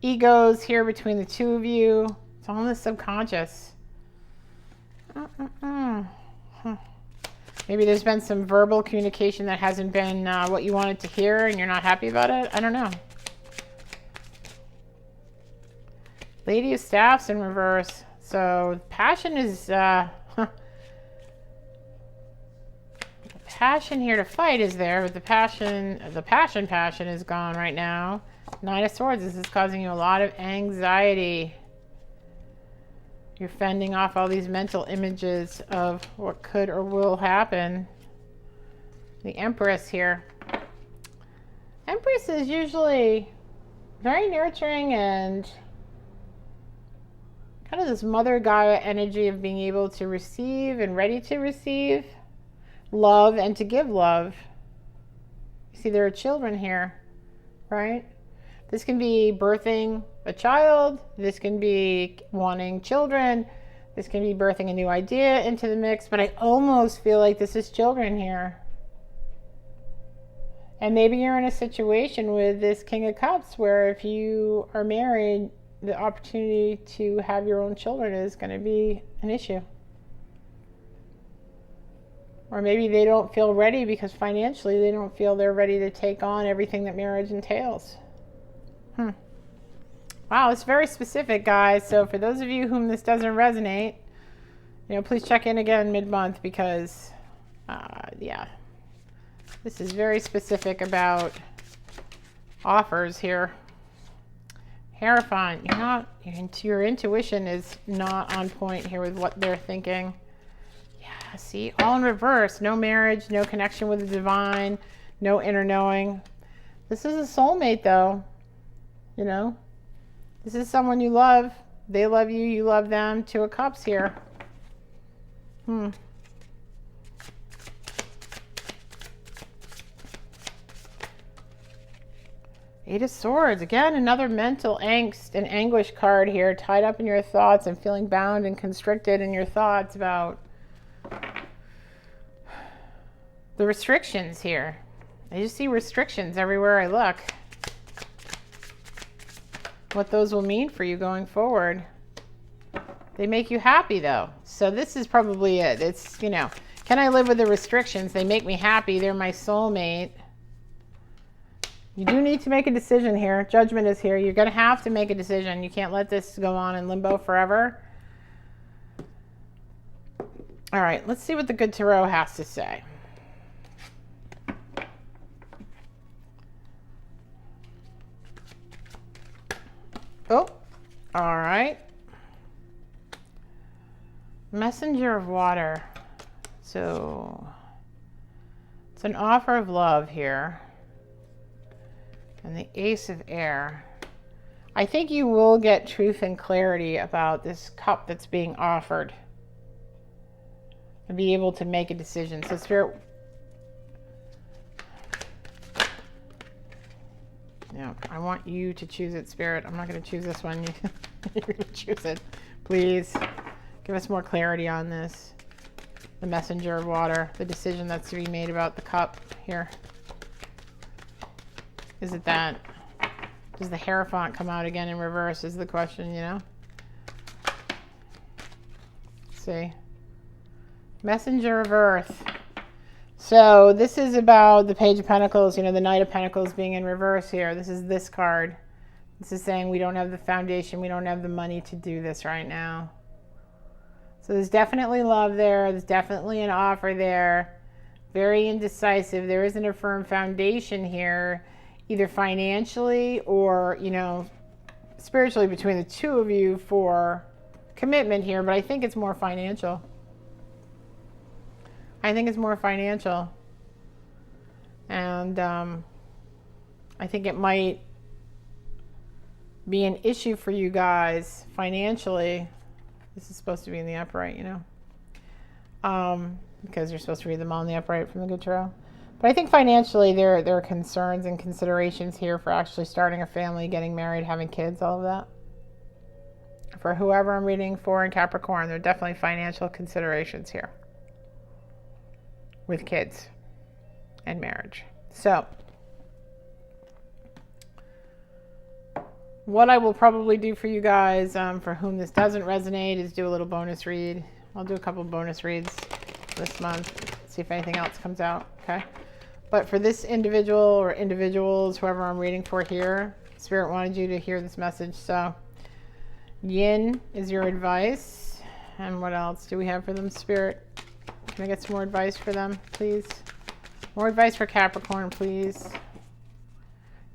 egos here between the two of you. It's all in the subconscious. Maybe there's been some verbal communication that hasn't been what you wanted to hear and you're not happy about it. I don't know. Lady of Staffs in reverse. So passion is passion here to fight is there, but the passion is gone right now. Nine of Swords. This is causing you a lot of anxiety. You're fending off all these mental images of what could or will happen. The Empress here. Empress is usually very nurturing and kind of this Mother Gaia energy of being able to receive and ready to receive love and to give love. You see, there are children here, right? This can be birthing a child. This can be wanting children. This can be birthing a new idea into the mix. But I almost feel like this is children here. And maybe you're in a situation with this King of Cups where if you are married, the opportunity to have your own children is going to be an issue. Or maybe they don't feel ready because financially they don't feel they're ready to take on everything that marriage entails. Wow, it's very specific, guys. So for those of you whom this doesn't resonate, please check in again mid-month because, yeah, this is very specific about offers here. Hierophant, your intuition is not on point here with what they're thinking. Yeah, see, all in reverse. No marriage, no connection with the divine, no inner knowing. This is a soulmate, though. This is someone you love. They love you, you love them. Two of Cups here. Eight of Swords. Again, another mental angst and anguish card here, tied up in your thoughts and feeling bound and constricted in your thoughts about the restrictions here. I just see restrictions everywhere I look. What those will mean for you going forward. They make you happy though. So this is probably it. It's, you know, can I live with the restrictions? They make me happy. They're my soulmate. You do need to make a decision here. Judgment is here. You're going to have to make a decision. You can't let this go on in limbo forever. All right, let's see what the good tarot has to say. Oh, all right. Messenger of water. So it's an offer of love here. And the Ace of Air. I think you will get truth and clarity about this cup that's being offered. And be able to make a decision. So Spirit... Yeah, I want you to choose it, Spirit. I'm not going to choose this one. You're going to choose it. Please give us more clarity on this. The Messenger of Water. The decision that's to be made about the cup here. Is it that? Does the Hierophant come out again in reverse is the question, you know? Let's see. Messenger of Earth. So this is about the Page of Pentacles, you know, the Knight of Pentacles being in reverse here. This is this card. This is saying we don't have the foundation. We don't have the money to do this right now. So there's definitely love there. There's definitely an offer there. Very indecisive. There isn't a firm foundation here, either financially or, you know, spiritually between the two of you for commitment here. But I think it's more financial. I think it's more financial. And I think it might be an issue for you guys financially. This is supposed to be in the upright, you know, because you're supposed to read them all in the upright from the good tarot. But I think financially there are concerns and considerations here for actually starting a family, getting married, having kids, all of that. For whoever I'm reading for in Capricorn, there are definitely financial considerations here with kids and marriage. So what I will probably do for you guys, for whom this doesn't resonate, is do a little bonus read. I'll do a couple bonus reads this month, see if anything else comes out, okay? But for this individual or individuals, whoever I'm reading for here, Spirit wanted you to hear this message. So Yin is your advice. And what else do we have for them, Spirit? Can I get some more advice for them, please? More advice for Capricorn, please.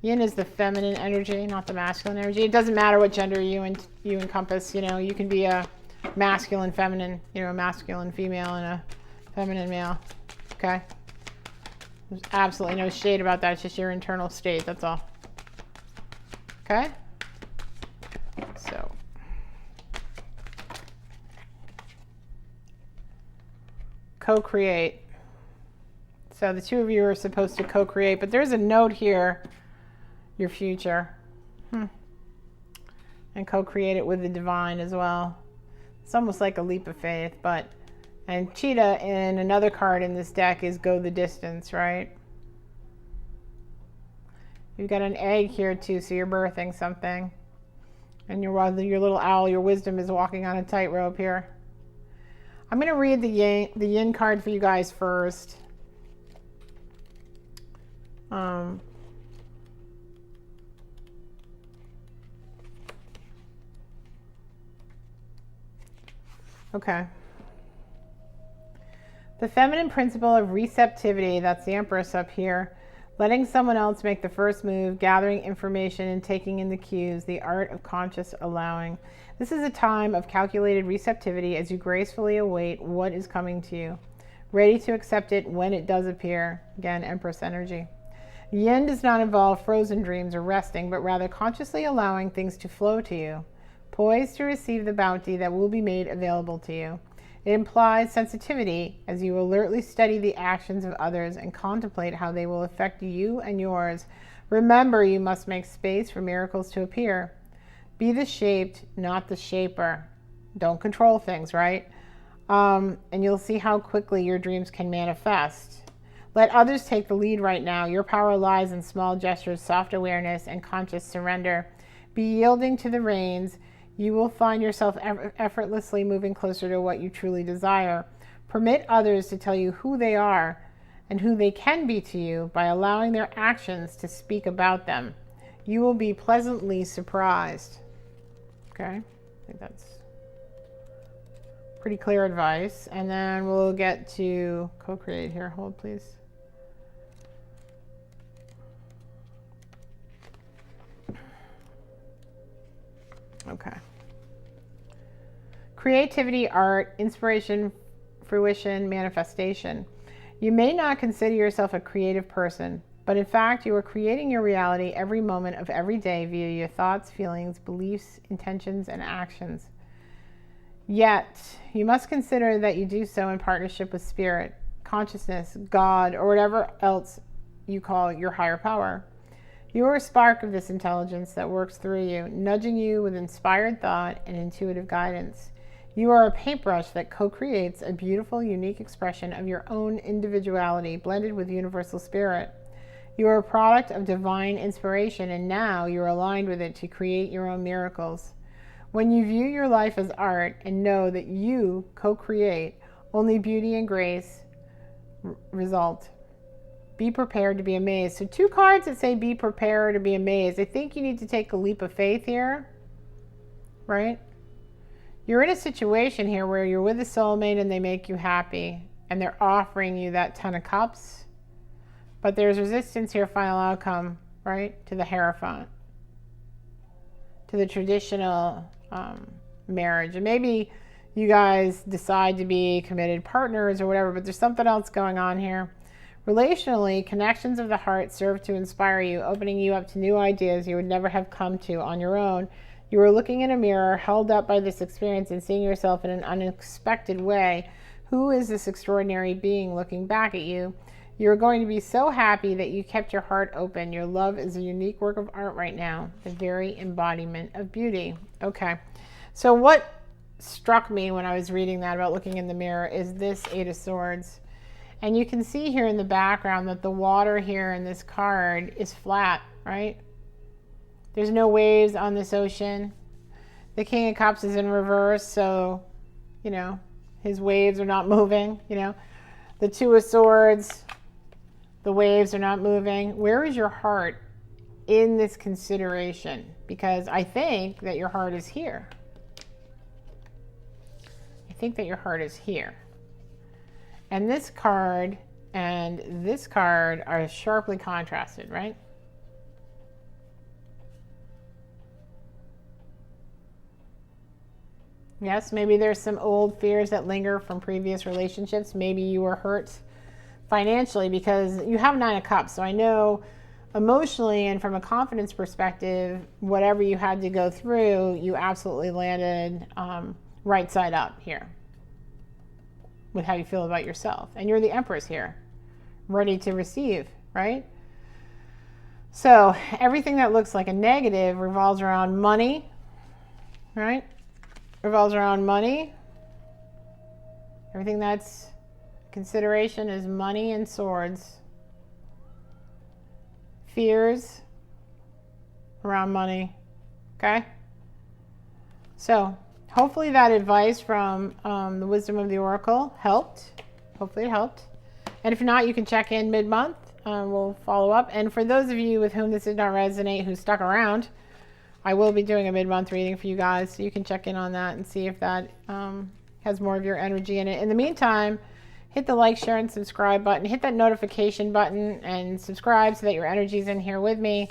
Yin is the feminine energy, not the masculine energy. It doesn't matter what gender you encompass. You know, you can be a masculine, feminine, you know, a masculine female and a feminine male. Okay? There's absolutely no shade about that. It's just your internal state. That's all. Okay? So. Co-create. So the two of you are supposed to co-create, but there's a note here, your future. And co-create it with the divine as well. It's almost like a leap of faith, but, and Cheetah in another card in this deck is go the distance, right? You've got an egg here too, so you're birthing something. And your little owl, your wisdom is walking on a tightrope here. I'm going to read the yin card for you guys first. Okay. The feminine principle of receptivity, that's the Empress up here. Letting someone else make the first move, gathering information and taking in the cues, the art of conscious allowing. This is a time of calculated receptivity as you gracefully await what is coming to you, ready to accept it when it does appear. Again, Empress energy. Yin does not involve frozen dreams or resting, but rather consciously allowing things to flow to you, poised to receive the bounty that will be made available to you. It implies sensitivity as you alertly study the actions of others and contemplate how they will affect you and yours. Remember, you must make space for miracles to appear. Be the shaped, not the shaper. Don't control things, right? And you'll see how quickly your dreams can manifest. Let others take the lead right now. Your power lies in small gestures, soft awareness, and conscious surrender. Be yielding to the reins. You will find yourself effortlessly moving closer to what you truly desire. Permit others to tell you who they are and who they can be to you by allowing their actions to speak about them. You will be pleasantly surprised. Okay, I think that's pretty clear advice. And then we'll get to co-create here. Hold, please. Okay. Creativity, art, inspiration, fruition, manifestation. You may not consider yourself a creative person, but in fact, you are creating your reality every moment of every day via your thoughts, feelings, beliefs, intentions, and actions. Yet, you must consider that you do so in partnership with spirit, consciousness, God, or whatever else you call your higher power. You are a spark of this intelligence that works through you, nudging you with inspired thought and intuitive guidance. You are a paintbrush that co-creates a beautiful, unique expression of your own individuality blended with universal spirit. You are a product of divine inspiration, and now you are aligned with it to create your own miracles. When you view your life as art and know that you co-create, only beauty and grace result. Be prepared to be amazed. So 2 cards that say be prepared to be amazed. I think you need to take a leap of faith here, right? You're in a situation here where you're with a soulmate and they make you happy and they're offering you that 10 of cups, but there's resistance here, final outcome, right? To the Hierophant, to the traditional marriage. And maybe you guys decide to be committed partners or whatever, but there's something else going on here. Relationally, connections of the heart serve to inspire you, opening you up to new ideas you would never have come to on your own. You are looking in a mirror, held up by this experience and seeing yourself in an unexpected way. Who is this extraordinary being looking back at you? You're going to be so happy that you kept your heart open. Your love is a unique work of art right now, the very embodiment of beauty. Okay, so what struck me when I was reading that about looking in the mirror is this 8 of Swords. And you can see here in the background that the water here in this card is flat, right? There's no waves on this ocean. The King of Cups is in reverse, so, you know, his waves are not moving, you know. The 2 of Swords, the waves are not moving. Where is your heart in this consideration? Because I think that your heart is here. I think that your heart is here. And this card and this card are sharply contrasted, right? Yes, maybe there's some old fears that linger from previous relationships. Maybe you were hurt financially because you have 9 of Cups. So I know emotionally and from a confidence perspective, whatever you had to go through, you absolutely landed right side up here with how you feel about yourself. And you're the Empress here, ready to receive, right? So everything that looks like a negative revolves around money, right? Revolves around money. Everything that's consideration is money and swords. Fears around money, okay? So hopefully that advice from the Wisdom of the Oracle helped. Hopefully it helped. And if not, you can check in mid-month. We'll follow up. And for those of you with whom this did not resonate, who stuck around, I will be doing a mid-month reading for you guys. So you can check in on that and see if that has more of your energy in it. In the meantime, hit the like, share, and subscribe button. Hit that notification button and subscribe so that your energy's in here with me.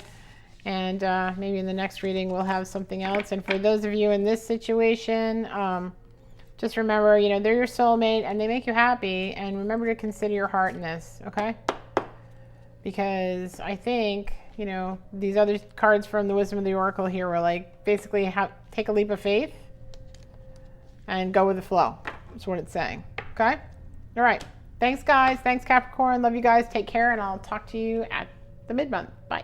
And maybe in the next reading, we'll have something else. And for those of you in this situation, just remember, you know, they're your soulmate and they make you happy. And remember to consider your heart in this, okay? Because I think, you know, these other cards from the Wisdom of the Oracle here were like, basically take a leap of faith and go with the flow. That's what it's saying, okay? All right. Thanks, guys. Thanks, Capricorn. Love you guys. Take care, and I'll talk to you at the mid-month. Bye.